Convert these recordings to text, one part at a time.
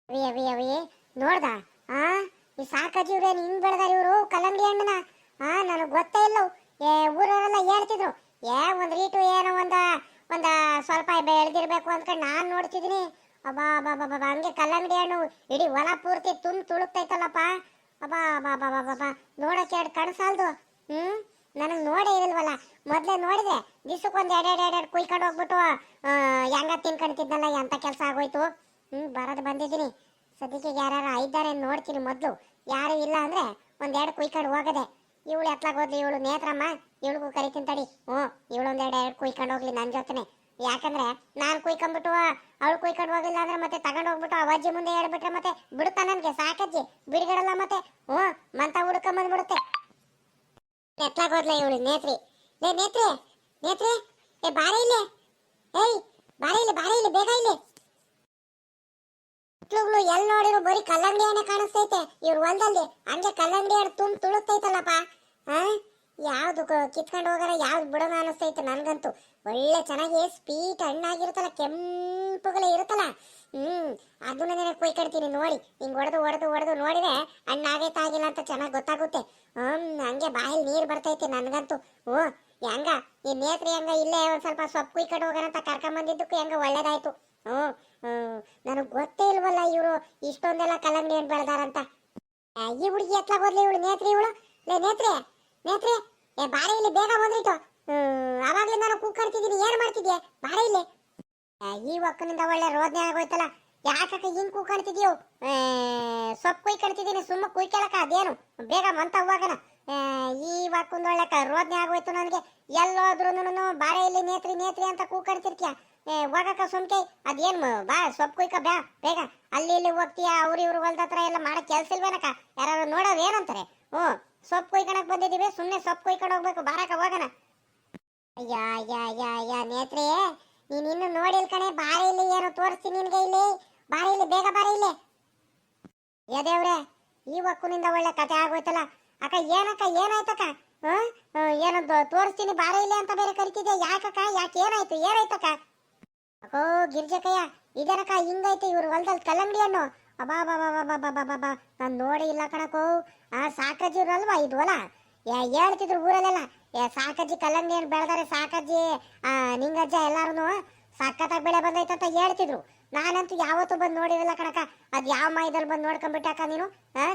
ಅವಿ ಅವಿ ಅವಿ ನೋಡ್ದ ಆ ಈ ಸಾಕಜ್ಜಿವ್ರೇನು ಹಿಂಗ್ ಬೆಳೆದಾರ ಇವರು ಕಲ್ಲಂಗಡಿ ಹಣ್ಣನ ನನಗೆ ಗೊತ್ತೇ ಇಲ್ಲ. ಊರವರೆಲ್ಲ ಹೇಳ್ತಿದ್ರು ಒಂದ್ ರೀಟು ಏನೋ ಒಂದ ಸ್ವಲ್ಪ ಬೆಳೆದಿರ್ಬೇಕು ಅಂದ್ಕೊಂಡು ನಾನು ನೋಡ್ತಿದ್ದೀನಿ. ಅಬ್ಬಾ ಬಾ ಬಾ ಬಾ ಹಂಗೆ ಕಲ್ಲಂಗಡಿ ಹಣ್ಣು ಇಡೀ ಹೊಲ ಪೂರ್ತಿ ತುಳುಕ್ತೈತಲ್ಲಪ್ಪ. ಅಬ್ಬಾ ಬಾ ಬಾ ಬಾ ಬಾ ಬಾ ನೋಡಕ್ಕೆ ಎರಡು ಕಣಸಾಲ್ದು. ನನಗೆ ನೋಡೇ ಇರಲ್ವಲ್ಲ. ಮೊದಲೇ ನೋಡಿದೆ ದಿವ್ಸಕ್ಕೊಂದು ಎರಡೆರಡು ಕುಯ್ಕೊಂಡು ಹೋಗ್ಬಿಟ್ಟು ಹೆಂಗ ತಿನ್ಕೊಂತಿದ್ನಲ್ಲ, ಎಂತ ಕೆಲಸ ಆಗೋಯ್ತು. ಬರೋದು ಬಂದಿದ್ದೀನಿ. ಸದ್ಯಕ್ಕೆ ಯಾರು ಇದ್ದಾರೆ ನೋಡ್ತೀನಿ ಮೊದಲು. ಯಾರು ಇಲ್ಲ ಅಂದ್ರೆ ಒಂದೆರಡು ಕುಯ್ಕೊಂಡು ಹೋಗದೆ. ಇವಳು ಎತ್ಲಾಗೋದ್ಲಿ, ಇವಳು ನೇತ್ರಮ್ಮ, ಇವಳಿಗೂ ಕರಿತೀನಿ ತಡಿ. ಇವಳೊಂದೆರಡು ಕುಯ್ಕೊಂಡು ಹೋಗ್ಲಿ ನನ್ನ ಜೊತೆನೆ. ಯಾಕಂದ್ರೆ ನಾನು ಕುಯ್ಕೊಂಡ್ಬಿಟ್ಟು ಅವಳು ಕುಯ್ಕೊಂಡು ಹೋಗಿಲ್ಲ ಅಂದ್ರೆ ಮತ್ತೆ ತಗೊಂಡು ಹೋಗ್ಬಿಟ್ಟು ಅವಜ್ಜಿ ಮುಂದೆ ಹೇಳ್ಬಿಟ್ರೆ ಮತ್ತೆ ಬಿಡುತ್ತಾ ನನಗೆ ಸಾಕಜ್ಜಿ ಬಿಡಿಗಡಲ್ಲ. ಮತ್ತೆ ಮಂತ ಹುಡ್ಕೊಂಬಂದ್ಬಿಡುತ್ತೆ. ಎತ್ಲಾಗೋದ್ಲ ಇವಳು ನೇತ್ರಿ. ನೇತ್ರಿ ನೇತ್ರಿ, ಬಾರಿ ಇಲ್ಲೇ. ಬಾರಿ ಇಲ್ಲಿ ಬೇಗ ಇಲ್ಲಿ. ಮಕ್ಳುಗಳು ಎಲ್ಲಿ ನೋಡಿರು ಬರೀ ಕಲ್ಲಂಗಡಿ ಹಣ್ಣೆ ಕಾಣಿಸ್ತೈತೆ ಇವ್ರ ಹೊಲದಲ್ಲಿ. ಹಂಗೆ ಕಲ್ಲಂಗಡಿ ಹಣ್ಣು ತುಳುಕ್ತೈತಲ್ಲಪ್ಪ. ಯಾವ್ದು ಕಿತ್ಕೊಂಡು ಹೋಗಾರ ಯಾವ್ದು ಬಿಡೋಣ ಅನಿಸ್ತೈತೆ ನನ್ಗಂತೂ. ಒಳ್ಳೆ ಚೆನ್ನಾಗಿ ಸ್ವೀಟ್ ಹಣ್ಣಾಗಿರುತ್ತಲ್ಲ, ಕೆಂಪುಗಳೇ ಇರುತ್ತಲ್ಲ. ಅದನ್ನ ಕುಯ್ಕೊಡ್ತೀನಿ ನೋಡಿ. ಹಿಂಗ್ ಹೊಡೆದು ನೋಡಿದ್ರೆ ಹಣ್ಣಾಗೈತೆ ಆಗಿಲ್ಲ ಅಂತ ಚೆನ್ನಾಗಿ ಗೊತ್ತಾಗುತ್ತೆ. ಹಂಗೆ ಬಾಯಲ್ಲಿ ನೀರು ಬರ್ತೈತೆ ನನ್ಗಂತೂ. ಹೆಂಗ ಈ ನೇತ್ರಿ ಹೆಂಗ ಇಲ್ಲೇ ಒಂದ್ ಸ್ವಲ್ಪ ಸೊಪ್ಪು ಕುಯ್ಕೊಂಡು ಹೋಗೋಣ ಕರ್ಕೊಂಬಂದಿದ್ದಕ್ಕೂ ಹೆಂಗ ಒಳ್ಳೇದಾಯ್ತು. ನನಗೆ ಗೊತ್ತೇ ಇಲ್ವಲ್ಲ ಇವರು ಇಷ್ಟೊಂದೆಲ್ಲ ಕಲ್ಲಂಗಡಿ ಹಣ್ಣು ಬೆಳೆದಾರಂತ. ಈ ಹುಡುಗಿ ಎತ್ಲಾಗೋದ್ಲಿ ಇವಳು ನೇತ್ರಿ. ಇವಳು ನೇತ್ರಿ ಬಾರಿ ಇಲ್ಲಿ ಬೇಗ ಬಂದ್ರಿಟ್ಟು. ಅವಾಗ್ಲೇ ನಾನು ಕೂಗ್ಕಾಡ್ತಿದ್ದೀನಿ, ಏನ್ ಮಾಡ್ತಿದ್ಯೆ? ಬಾರಿ ಇಲ್ಲಿ. ಈ ಒಕ್ಕನಿಂದ ಒಳ್ಳೆ ರೋದನೆ ಆಗೋಯ್ತಲ್ಲ. ಯಾಕಕ್ಕ ಹಿಂಗ್ ಕೂಗ್ಕಾಡ್ತಿದ್ಯೋ? ಸೊಪ್ಪು ಕುಯ್ಕೊಳ್ತಿದ್ದೀನಿ, ಸುಮ್ಮ ಕುಯ್ಕೊಳಕ ಅದೇನು ಬೇಗ ಮಂತ ಹೋಗೋಣ. ಈ ಒಕ್ಕೊಂದು ಒಳ್ಳೆ ರೋದನೆ ಆಗೋಯ್ತು ನನಗೆ. ಎಲ್ಲೋದ್ರೂ ಬಾರಿ ಇಲ್ಲಿ ನೇತ್ರಿ ಅಂತ ಕೂಗ್ಕಾಡ್ತಿರ್ತೀಯ. ಹೋಗಕ್ಕ ಸುಮ್ಕೆ ಅದೇನು ಬಾ ಸೊಪ್ಪು ಕುಯ್ಕ ಬೇಗ. ಅಲ್ಲಿ ಇಲ್ಲಿ ಹೋಗ್ತೀಯ, ಇವ್ರು ಹೊಲ್ದತ್ರ ಎಲ್ಲ ಮಾಡಕ್ ಕೆಲ್ಸ ಇಲ್ವೇನಕ್ಕ? ಯಾರು ನೋಡೋರು ಏನಂತಾರೆ? ಸೊಪ್ಪು ಕುಯ್ಕೊಳಕ್ ಬಂದಿದ್ದೀವಿ, ಸುಮ್ಮನೆ ಸೊಪ್ಪು ಕುಯ್ಕೊಂಡು ಹೋಗ್ಬೇಕು. ಬಾರಕ ಹೋಗೋಣ. ಅಯ್ಯ ನೇತ್ರಿ, ನೀನ್ ಇನ್ನು ನೋಡಿಲ್ ಕಣೆ. ಬಾರಿ ಇಲ್ಲಿ, ಏನು ತೋರಿಸ್ತೀನಿ ನಿನ್ಗೆ ಇಲ್ಲಿ. ಬಾರಿ ಇಲ್ಲಿ ಬೇಗ, ಬಾರಿ ಇಲ್ಲಿ. ದೇವ್ರೆ, ಈ ಒಕ್ಕುನಿಂದ ಒಳ್ಳೆ ಕತೆ ಆಗೋಯ್ತಲ್ಲ. ಅಕ್ಕ ಏನಾಯ್ತಕ್ಕ? ಏನೋ ತೋರಿಸ್ತೀನಿ ಬಾರಿ ಇಲ್ಲಿ ಅಂತ ಬೇರೆ ಕರಿತಿದ್ದೆ. ಯಾಕಕ್ಕ? ಯಾಕೆ ಏನಾಯ್ತಕ್ಕ? ಅಕ್ಕೋ ಗಿರ್ಜಕಯ್ಯ, ಇದೇನಕ್ಕ ಹಿಂಗೈತೆ ಇವ್ರು ಹೊಲದಲ್ಲಿ ಕಲ್ಲಂಗಡಿ ಹಣ್ಣು? ಅಬಾ ನಾನು ನೋಡಿ ಇಲ್ಲ ಕಣಕೋ. ಸಾಕಜ್ಜಿವ್ರಲ್ವಾ ಇದು ಹೊಲ? ಹೇಳ್ತಿದ್ರು ಊರಲ್ಲೆಲ್ಲ, ಸಾಕಜ್ಜಿ ಕಲ್ಲಂಗಡಿ ಹಣ್ಣು ಬೆಳೆದಾರೆ, ಸಾಕಜ್ಜಿ ನಿಂಗಜ್ಜ ಎಲ್ಲಾರು ಸಖತ್ತಾಗಿ ಬೆಳೆ ಬಂದೈತಂತ ಹೇಳ್ತಿದ್ರು. ನಾನಂತೂ ಯಾವತ್ತೂ ಬಂದು ನೋಡಿರಲ್ಲ ಕಣಕ. ಅದು ಯಾವ ಮಾಯದಲ್ಲಿ ಬಂದು ನೋಡ್ಕೊಂಡ್ಬಿಟ್ಟಾಕ ನೀನು?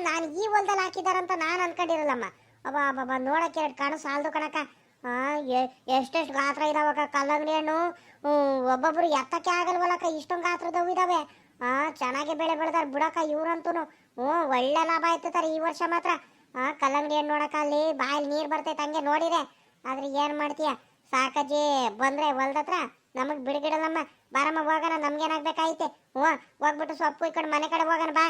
ನಾನು ಈ ಹೊಲದಲ್ಲಿ ಹಾಕಿದಾರಂತ ನಾನು ಅನ್ಕೊಂಡಿರಲ್ಲಮ್ಮ. ಅಬ್ಬಾ ನೋಡಕ್ಕೆ ಎರಡು ಕಾಣು ಸಾಲದು ಕಣಕ. ಎಷ್ಟೆಷ್ಟು ಗಾತ್ರ ಇದಾವಕ್ಕ ಕಲ್ಲಂಗಡಿ ಹಣ್ಣು. ಒಬ್ಬೊಬ್ರು ಎತ್ತಕ್ಕೆ ಆಗಲ್ವಲ್ಲಕ್ಕ, ಇಷ್ಟೊಂದು ಗಾತ್ರದವು ಇದಾವೆ. ಚೆನ್ನಾಗಿ ಬೆಳೆ ಬೆಳೆದಾರ ಬಿಡಕ್ಕ ಇವ್ರಂತೂ. ಒಳ್ಳೆ ಲಾಭ ಆಯ್ತತಾರೆ ಈ ವರ್ಷ ಮಾತ್ರ. ಕಲ್ಲಂಗಡಿ ಹಣ್ಣು ನೋಡಕ್ಕ ಅಲ್ಲಿ ಬಾಯಲ್ಲಿ ನೀರು ಬರ್ತೈತೆ ಹಂಗೆ ನೋಡಿರೆ. ಆದ್ರೆ ಏನ್ ಮಾಡ್ತೀಯ, ಸಾಕಜ್ಜಿ ಬಂದ್ರೆ ಹೊಲ್ದತ್ರ ನಮಗ್ ಬಿಡುಗಿಡಲ್ಲಮ್ಮ. ಬಾರಮ್ಮ ಹೋಗೋಣ, ನಮ್ಗೇನಾಗ್ಬೇಕಾಯ್ತೆ. ಹೋಗ್ಬಿಟ್ಟು ಸೊಪ್ಪು ಕುಯ್ಕೊಂಡು ಮನೆ ಕಡೆ ಹೋಗೋಣ ಬಾ.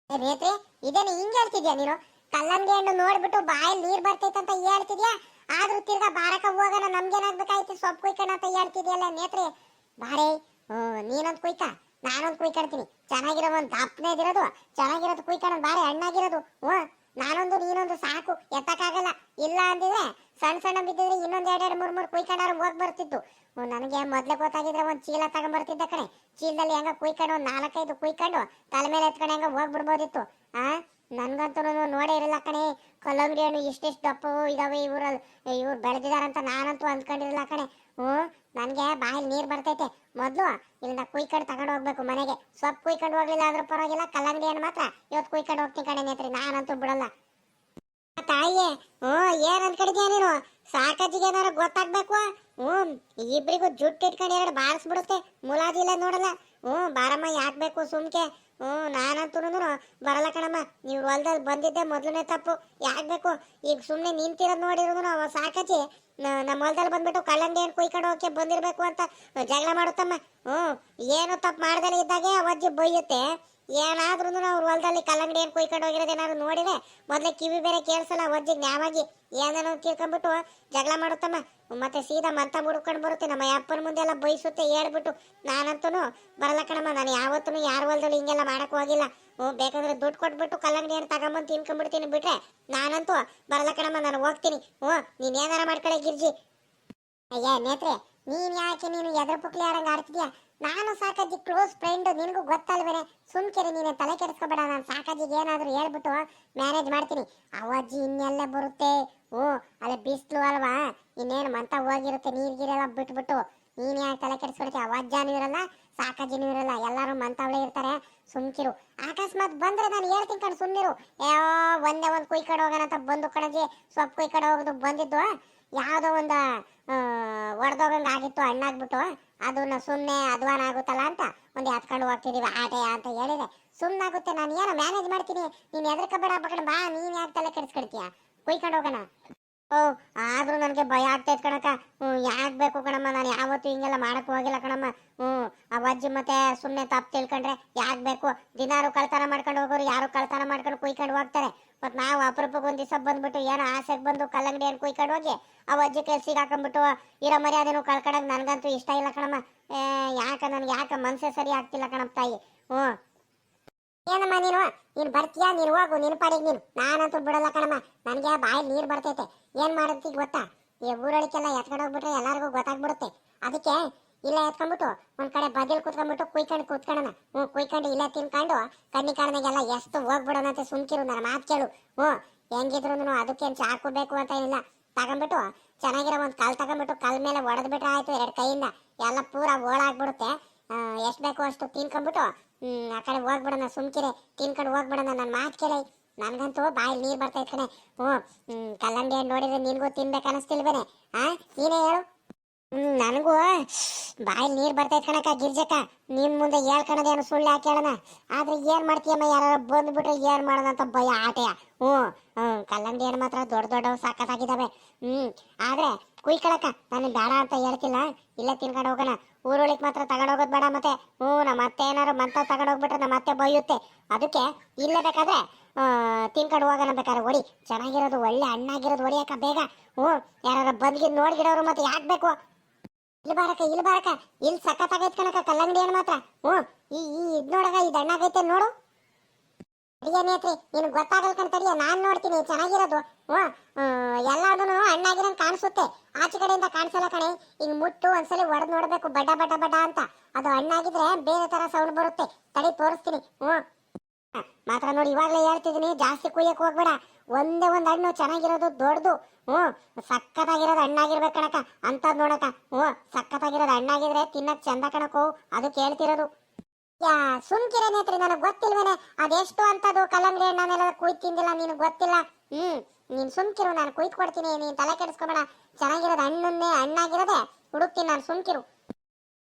ನೇತ್ರಿ, ಇದೇನು ಹಿಂಗೆ ಹೇಳ್ತಿದ್ಯಾ ನೀನು? ಕಲ್ಲಂಗಡಿ ಹಣ್ಣು ನೋಡ್ಬಿಟ್ಟು ಬಾಯಲ್ಲಿ ನೀರು ಬರ್ತೈತೆ ಅಂತ ಹೇಳ್ತಿದ್ಯಾ? ಆದ್ರೂ ತಿರ್ಗಾ ಬಾರಕ ಹೋಗೋಣ, ನಮ್ಗೇನಾಗ್ಬೇಕಾಯ್ತು ಸೊಪ್ಪು ಕುಯ್ಕೊಂಡು ಅಂತ ಹೇಳ್ತಿದ್ಯಲ್ಲ ನೇತ್ರಿ. ಬಾರೇ, ನೀನೊಂದು ಕುಯ್ಕ, ನಾನೊಂದು ಕುಯ್ಕೊಳ್ತೀನಿ. ಚೆನ್ನಾಗಿರೋ ಒಂದು ದಪ್ಪನೇ ಇದಿರೋದು, ಚೆನ್ನಾಗಿರೋದು ಕುಯ್ಕೊಂಡು ಬಾರೆ, ಹಣ್ಣಾಗಿರೋದು. ನಾನೊಂದು ನೀನೊಂದು ಸಾಕು, ಎತ್ತಕ್ಕಾಗಲ್ಲ. ಇಲ್ಲ ಅಂದಿದ್ರೆ ಸಣ್ಣ ಬಿದ್ದಿದ್ರೆ ಇನ್ನೊಂದು ಎರಡೆರಡು ಮೂರು ಕುಯ್ಕೊಂಡಾರು ಹೋಗಿ ಬರ್ತಿತ್ತು. ನನಗೆ ಮೊದ್ಲೇ ಗೊತ್ತಾಗಿದ್ರೆ ಒಂದು ಚೀಲ ತಗೊಂಡ್ಬರ್ತಿದ್ದ ಕಣೆ. ಚೀಲದಲ್ಲಿ ಹೆಂಗ ಕುಯ್ಕೊಂಡು ಒಂದು 4-5 ಕುಯ್ಕೊಂಡು ತಲೆ ಮೇಲೆ ಎತ್ಕೊಂಡು ಹೆಂಗ ಹೋಗ್ಬಿಡ್ಬೋದಿತ್ತು. ನನ್ಗಂತೂ ನೋಡೇ ಇರಲ್ಲ ಕಣೆ. ಕಲ್ಲಂಗಡಿ ಹಣ್ಣು ಇಷ್ಟೆಷ್ಟು ದಪ್ಪ ಇದಾವೆ ಇವ್ರು ಬೆಳೆದಿದಾರಂತ ನಾನಂತೂ ಅಂದ್ಕೊಂಡಿರಲ್ಲ ಕಣೆ. ನನಗೆ ಬಾಯಲ್ಲಿ ನೀರು ಬರ್ತೈತೆ. ಮೊದಲು ಇಲ್ಲಿಂದ ಕುಯ್ಕೊಂಡು ತಗೊಂಡು ಹೋಗ್ಬೇಕು ಮನೆಗೆ. ಸೊಪ್ಪು ಕುಯ್ಕೊಂಡು ಹೋಗ್ಲಿಲ್ಲ ಆದ್ರೂ ಪರವಾಗಿಲ್ಲ, ಕಲ್ಲಂಗಡಿ ಹಣ್ಣು ಮಾತ್ರ ಇವತ್ತು ಕುಯ್ಕೊಂಡು ಹೋಗ್ತೀನಿ ಕಣೆ ನೇತ್ರಿ. ನಾನಂತೂ ಬಿಡಲ್ಲ. ತಾಯಿಯೇ, ಏನ್ ಅನ್ಕಡಿದ್ಯಾ ನೀನು? ಸಾಕಜ್ಜಿಗೆ ಏನಾರು ಗೊತ್ತಾಗ್ಬೇಕು. ಇಬ್ರಿಗೂ ಜುಟ್ಟು ಇಟ್ಕೊಂಡು ಎರಡು ಬಾರಿಸ್ಬಿಡುತ್ತೆ, ಮುಲಾಜಿಲ್ಲ ನೋಡಲ್ಲ. ಬಾರಮ್ಮ ಯಾಕೆ ಬೇಕು ಸುಮ್ಕೆ. ನಾನಂತೂ ಬರಲ್ಲ ಕಣಮ್ಮ. ನೀವು ಹೊಲದಲ್ಲಿ ಬಂದಿದ್ದೆ ಮೊದಲನೇ ತಪ್ಪು. ಯಾಕೆ ಬೇಕು? ಈಗ ಸುಮ್ಮನೆ ನಿಂತಿರೋದು ನೋಡಿರೋದು ಸಾಕಜ್ಜಿ ನಮ್ಮ ಹೊಲದಲ್ಲಿ ಬಂದ್ಬಿಟ್ಟು ಕಲ್ಲಂಗಡಿ ಹಣ್ಣು ಕುಯ್ಕೊಂಡು ಹೋಗಕ್ಕೆ ಬಂದಿರಬೇಕು ಅಂತ ಜಗಳ ಮಾಡುತ್ತಮ್ಮ. ಏನು ತಪ್ಪು ಮಾಡ್ದಲೇ ಇದ್ದಾಗೆ ಅವಜ್ಜಿ ಬೈಯುತ್ತೆ. ಏನಾದ್ರೂ ಅವ್ರ ಹೊಲದಲ್ಲಿ ಕಲ್ಲಂಗಡಿ ಹಣ್ಣು ಕುಯ್ಕೊಂಡು ಹೋಗಿರೋದೇನಾದ್ರು ನೋಡಿದ್ರೆ ಮೊದಲೇ ಕಿವಿ ಬೇರೆ ಕೇಳಿಸಲ್ಲ. ಅವಜ್ಜಿಗೆ ನ್ಯಾವಾಗಿ ಏನೇನೋ ತಿಳ್ಕೊಂಡ್ಬಿಟ್ಟು ಜಗಳ ಮಾಡುತ್ತಮ್ಮ. ಮತ್ತೆ ಸೀದಾ ಮಂತ ಮುಡ್ಕೊಂಡು ಬರುತ್ತೆ. ನಮ್ಮ ಅಪ್ಪನ ಮುಂದೆ ಎಲ್ಲ ಬೈಸುತ್ತೆ ಹೇಳ್ಬಿಟ್ಟು. ನಾನಂತೂ ಬರಲ್ಲ ಕಣಮ್ಮ. ನಾನು ಯಾವತ್ತೂ ಯಾರ ಹೊಲದಲ್ಲಿ ಹಿಂಗೆಲ್ಲ ಮಾಡಕ್ ಹೋಗಿಲ್ಲ. ಬೇಕಂದ್ರೆ ದುಡ್ಡು ಕೊಟ್ಬಿಟ್ಟು ಕಲ್ಲಂಗಡಿ ಹಣ್ಣು ತಗೊಂಬಂದು ತಿನ್ಕೊಂಡ್ಬಿಡ್ತೀನಿ ಬಿಟ್ರೆ ನಾನಂತೂ ಬರಲ್ಲ ಕಣಮ್ಮ. ನಾನು ಹೋಗ್ತೀನಿ. ನೀನ್ ಏನಾರ ಮಾಡ್ಕೊಳ್ಳೆ ಗಿರ್ಜಿ. ಅಯ್ಯ ನೇತ್ರೆ, ನೀನ್ ಯಾಕೆ ನೀನು ಎದ್ರ ಪುಕ್ಲಿ ಆಡಂಗ ಆಡ್ತಿದ್ಯಾ? ನಾನು ಸಾಕಾಜಿ ಕ್ಲೋಸ್ ಫ್ರೆಂಡ್, ನಿನಗೂ ಗೊತ್ತಲ್ವೇನೆ. ಸುಮ್ಕಿರಿ, ನೀನೆ ತಲೆ ಕೆಡಿಸ್ಕೊಬೇಡ. ನಾನು ಸಾಕಾಜಿಗೆ ಏನಾದ್ರು ಹೇಳ್ಬಿಟ್ಟು ಮ್ಯಾನೇಜ್ ಮಾಡ್ತೀನಿ. ಅವಜ್ಜಿ ಇನ್ನೆಲ್ಲ ಬರುತ್ತೆ. ಓ ಅಲ್ಲೇ ಬಿಸ್ಲು ಅಲ್ವಾ, ಇನ್ನೇನು ಮಂತ ಹೋಗಿರುತ್ತೆ. ನೀರ್ಗಿರೆಲ್ಲ ಬಿಟ್ಬಿಟ್ಟು ನೀನ್ ಯಾಕೆ ತಲೆ ಕೆಡಿಸ್ಕೊಡ್ತೀಯ? ಅವಜ್ಜಾನು ಇರಲ್ಲ, ಸಾಕಾಜಿನೂ ಇರಲ್ಲ, ಎಲ್ಲಾರು ಮಂತವಳೆ ಇರ್ತಾರೆ. ಸುಮ್ಕಿರು. ಅಕಸ್ಮಾತ್ ಬಂದ್ರೆ ನಾನು ಹೇಳ್ತೀನಿ ಕಣ್, ಸುಮ್ನಿರು. ಒಂದೇ ಒಂದು ಕುಯ್ಕಡೆ ಹೋಗೋಣ ಅಂತ ಬಂದು ಕಣಜಿ, ಸೊಪ್ಪು ಕುಯ್ಕಡೆ ಹೋಗೋದು ಬಂದಿದ್ದು. ಯಾವುದೋ ಒಂದು ಒಡೆದೋಗಂಗೆ ಆಗಿತ್ತು, ಹಣ್ಣಾಗ್ಬಿಟ್ಟು. ಅದನ್ನ ಸುಮ್ಮನೆ ಅಧ್ವಾನ ಆಗುತ್ತಲ್ಲ ಅಂತ ಒಂದು ಎತ್ಕೊಂಡು ಹೋಗ್ತಿದೀವಿ ಆಟೆ ಅಂತ ಹೇಳಿದೆ. ಸುಮ್ಮನಾಗುತ್ತೆ, ನಾನು ಏನೋ ಮ್ಯಾನೇಜ್ ಮಾಡ್ತೀನಿ. ನೀನು ಎದ್ರಕಬೇಡ ಬಕಣ ಬಾ. ನೀನು ಯಾಕೆ ತಲೆ ಕೆಡಿಸ್ಕೊಡ್ತೀಯ? ಕುಯ್ಕೊಂಡು ಹೋಗೋಣ. ಓ ಆದ್ರೂ ನನಗೆ ಭಯ ಆಗ್ತೈತೆ ಕಣಕ್ಕ. ಯಾಕೆ ಬೇಕು ಕಣಮ್ಮ, ನಾನು ಯಾವತ್ತೂ ಹಿಂಗೆಲ್ಲ ಮಾಡಕ್ ಹೋಗಿಲ್ಲ ಕಣಮ್ಮ. ಆ ಅಜ್ಜಿ ಮತ್ತೆ ಸುಮ್ಮನೆ ತಪ್ಪು ತಿಳ್ಕೊಂಡ್ರೆ ಯಾಕೆ ಬೇಕು? ದಿನಾರು ಕಳ್ತನ ಮಾಡ್ಕೊಂಡು ಹೋಗೋರು ಯಾರು ಕಳ್ತನ ಮಾಡ್ಕೊಂಡು ಕುಯ್ಕೊಂಡು ಹೋಗ್ತಾರೆ. ಮತ್ತು ನಾವು ಅಪರೂಪಕ್ಕೆ ಒಂದು ದಿವಸ ಬಂದ್ಬಿಟ್ಟು ಏನೋ ಆಸೆಗೆ ಬಂದು ಕಲ್ಲಂಗಡಿ ಹಣ್ಣು ಕುಯ್ಕೊಂಡು ಹೋಗಿ ಆ ಅಜ್ಜಿ ಕೆಲ್ಸಿಗೆ ಹಾಕೊಂಡ್ಬಿಟ್ಟು ಇರೋ ಮರ್ಯಾದೆನೂ ಕಳ್ಕೊಳಕ್ ನನಗಂತೂ ಇಷ್ಟ ಇಲ್ಲ ಕಣಮ್ಮ. ನನಗೆ ಯಾಕೆ ಮನಸ್ಸೇ ಸರಿ ಆಗ್ತಿಲ್ಲ ಕಣಪ್ಪ ತಾಯಿ. ಏನಮ್ಮ ನೀನು ಬರ್ತೀಯಾ? ನೀನು ಹೋಗು ನಿನ್ನ ಪಾಡಿಗೆ ನೀನು. ನಾನಂತೂ ಬಿಡಲ್ಲ ಕಣಮ್ಮ. ನನಗೆ ಬಾಯಿ ನೀರು ಬರ್ತೈತೆ. ಏನು ಮಾಡುತ್ತೀಗ ಗೊತ್ತಾ? ಈ ಊರೊಳಕ್ಕೆಲ್ಲ ಎತ್ಕೊಂಡು ಹೋಗ್ಬಿಟ್ರೆ ಎಲ್ಲರಿಗೂ ಗೊತ್ತಾಗ್ಬಿಡುತ್ತೆ. ಅದಕ್ಕೆ ಇಲ್ಲ ಎತ್ಕೊಂಡ್ಬಿಟ್ಟು ಒಂದ್ ಕಡೆ ಬದಿಲ್ ಕುತ್ಕೊಂಡ್ಬಿಟ್ಟು ಕುತ್ಕೊಳ್ಳೋಣ. ಕುಯ್ಕೊಂಡು ಇಲ್ಲ ತಿನ್ಕೊಂಡು ಕಣ್ಣಿ ಕಾರಣಗೆಲ್ಲ ಎಷ್ಟು ಹೋಗ್ಬಿಡೋಣ ಅಂತ ಸುಮ್ಕಿರು. ನನ್ನ ಮಾತು ಕೇಳು. ಹೆಂಗಿದ್ರು ಅದಕ್ಕೇನು ಚಾಕು ಬೇಕು ಅಂತ ಇಲ್ಲ. ತಗೊಂಡ್ಬಿಟ್ಟು ಚೆನ್ನಾಗಿರೋ ಒಂದು ಕಲ್ ತಗೊಂಡ್ಬಿಟ್ಟು ಕಲ್ ಮೇಲೆ ಹೊಡೆದ್ಬಿಟ್ರೆ ಆಯ್ತು. 2 ಕೈಯಿಂದ ಎಲ್ಲ ಪೂರ ಓಳಾಗ್ಬಿಡುತ್ತೆ. ಎಷ್ಟು ಬೇಕೋ ಅಷ್ಟು ತಿನ್ಕೊಂಡ್ಬಿಟ್ಟು ಆ ಕಡೆ ಹೋಗ್ಬಿಡೋಣ. ಸುಮ್ಕಿರೆ, ತಿನ್ಕೊಂಡು ಹೋಗ್ಬಿಡೋಣ. ನನ್ನ ಮಾತು ಕೇಳಿ. ನನ್ಗಂತೂ ಬಾಯಿ ನೀರು ಬರ್ತೈತೆ ಕಣೆ. ಕಲ್ಲಂಗಡಿ ಹಣ್ಣು ನೋಡಿದ್ರೆ ನಿನ್ಗೂ ತಿನ್ಬೇಕು ಅನಿಸ್ತಿಲ್ವೇನೆ? ನೀನೇ ಹೇಳು. ನನಗೂ ಬಾಯಿ ನೀರು ಬರ್ತೈತೆ ಕಣಕ್ಕ. ಗಿರ್ಜಕ್ಕ, ನಿನ್ ಮುಂದೆ ಹೇಳ್ಕೊಳೋದೇನು ಸುಳ್ಳು ಯಾಕೆ ಹೇಳೋಣ? ಆದ್ರೆ ಏನ್ ಮಾಡ್ತೀಯಮ್ಮ, ಯಾರು ಬಂದ್ಬಿಟ್ರೆ ಏನ್ ಮಾಡೋಣ ಅಂತ ಭಯ ಆಟೆಯ. ಕಲ್ಲಂಗಡಿ ಹಣ್ಣು ಮಾತ್ರ ದೊಡ್ಡ ದೊಡ್ಡವು ಸಾಕತ್ತಾಗಿದ್ದಾವೆ. ಆದ್ರೆ ಕುಯ್ಕೊಳಕ್ಕ ನಾನು ಬೇಡ ಅಂತ ಹೇಳ್ತಿಲ್ಲ. ಇಲ್ಲೇ ತಿನ್ಕೊಂಡು ಹೋಗೋಣ. ಊರೊಳಗೆ ಮಾತ್ರ ತಗೊಂಡೋಗೋದು ಬೇಡ. ಮತ್ತೆ ನಮ್ಮ ಅತ್ತೆ ಏನಾರು ಮಂತ ತಗೊಂಡೋಗ್ಬಿಟ್ರೆ ನಮ್ಮ ಅತ್ತೆ ಬೈಯುತ್ತೆ. ಅದಕ್ಕೆ ಇಲ್ಲೇ ಬೇಕಾದ್ರೆ ತಿನ್ಕೊಂಡು ಹೋಗೋಣ. ಬೇಕಾದ್ರೆ ಹೊಡಿ, ಚೆನ್ನಾಗಿರೋದು ಒಳ್ಳೆ ಹಣ್ಣಾಗಿರೋದು ಹೊಡಿಯಕ್ಕ ಬೇಗ. ಯಾರು ಬಂದ್ಗಿ ನೋಡ್ಗಿಡೋರು ಮತ್ತೆ ಯಾಕೆ ಬೇಕು? ಇಲ್ಲಿ ಬಾರಕ ಇಲ್ಲಿ ಸಖತ್ತಾಗೈತೆ ಕಣಕ ಕಲ್ಲಂಗಡಿ ಹಣ್ಣು ಮಾತ್ರ. ಇದ್ ನೋಡಗ, ಇದು ಹಣ್ಣಾಗೈತೆ ನೋಡು. ನೇತ್ರಿ ನಿನಗೆ ಗೊತ್ತಾಗಲ್ ಕಣ್ತಡಿಯ, ನಾನ್ ನೋಡ್ತೀನಿ ಚೆನ್ನಾಗಿರೋದು. ಎಲ್ಲಾದೂ ಹಣ್ಣಾಗಿರಂಗ್ ಕಾಣಿಸುತ್ತೆ, ಆಚೆ ಕಡೆಯಿಂದ ಕಾಣಿಸಲ್ಲ ಕಣೆ. ಹಿಂಗ್ ಮುಟ್ಟು ಒಂದ್ಸಲಿ ಹೊಡೆದ್ ನೋಡ್ಬೇಕು, ಬಡ್ಡ ಬಡ್ಡ ಬಡ್ಡ ಅಂತ. ಅದು ಹಣ್ಣಾಗಿದ್ರೆ ಬೇರೆ ತರ ಸೌಂಡ್ ಬರುತ್ತೆ. ತಡಿ ತೋರಿಸ್ತೀನಿ. ಮಾತ್ರ ನೋಡಿ, ಇವಾಗ್ಲೇ ಹೇಳ್ತಿದ್ದೀನಿ, ಜಾಸ್ತಿ ಕುಯ್ಯಕ್ ಹೋಗ್ಬೇಡ. ಒಂದೇ ಒಂದ್ ಹಣ್ಣು ಚೆನ್ನಾಗಿರೋದು ದೊಡ್ಡದು. ಸಖತ್ತಾಗಿರೋದು ಹಣ್ಣಾಗಿರ್ಬೇಕು ಕಣಕ ಅಂತದ್ ನೋಡಕ. ಸಖತ್ತಾಗಿರೋದು ಹಣ್ಣಾಗಿದ್ರೆ ತಿನ್ನಕ್ ಚಂದ ಕಣಕೋ, ಅದು ಕೇಳ್ತಿರೋದು. ಸುಮ್ಕಿರ ನೇತ್ರಿ, ನನಗ್ ಗೊತ್ತಿಲ್ವೇನೆ ಅದೆಷ್ಟು ಅಂತದು ಕಲ್ಲಂಗಡಿ ಹಣ್ಣನ್ನೆಲ್ಲ ಕುಯ್ದು ತಿಂದಿಲ್ಲ. ನಿನಗ್ ಗೊತ್ತಿಲ್ಲ. ನೀನ್ ಸುಮ್ಕಿರು, ನಾನು ಕುಯ್ದು ಕೊಡ್ತೀನಿ. ನೀನ್ ತಲೆ ಕೆಡಿಸ್ಕೊಬೇಡ. ಚೆನ್ನಾಗಿರೋದು ಹಣ್ಣಾಗಿರೋದೆ ಹುಡುಕ್ತೀನಿ ನಾನು. ಸುಮ್ಕಿರು.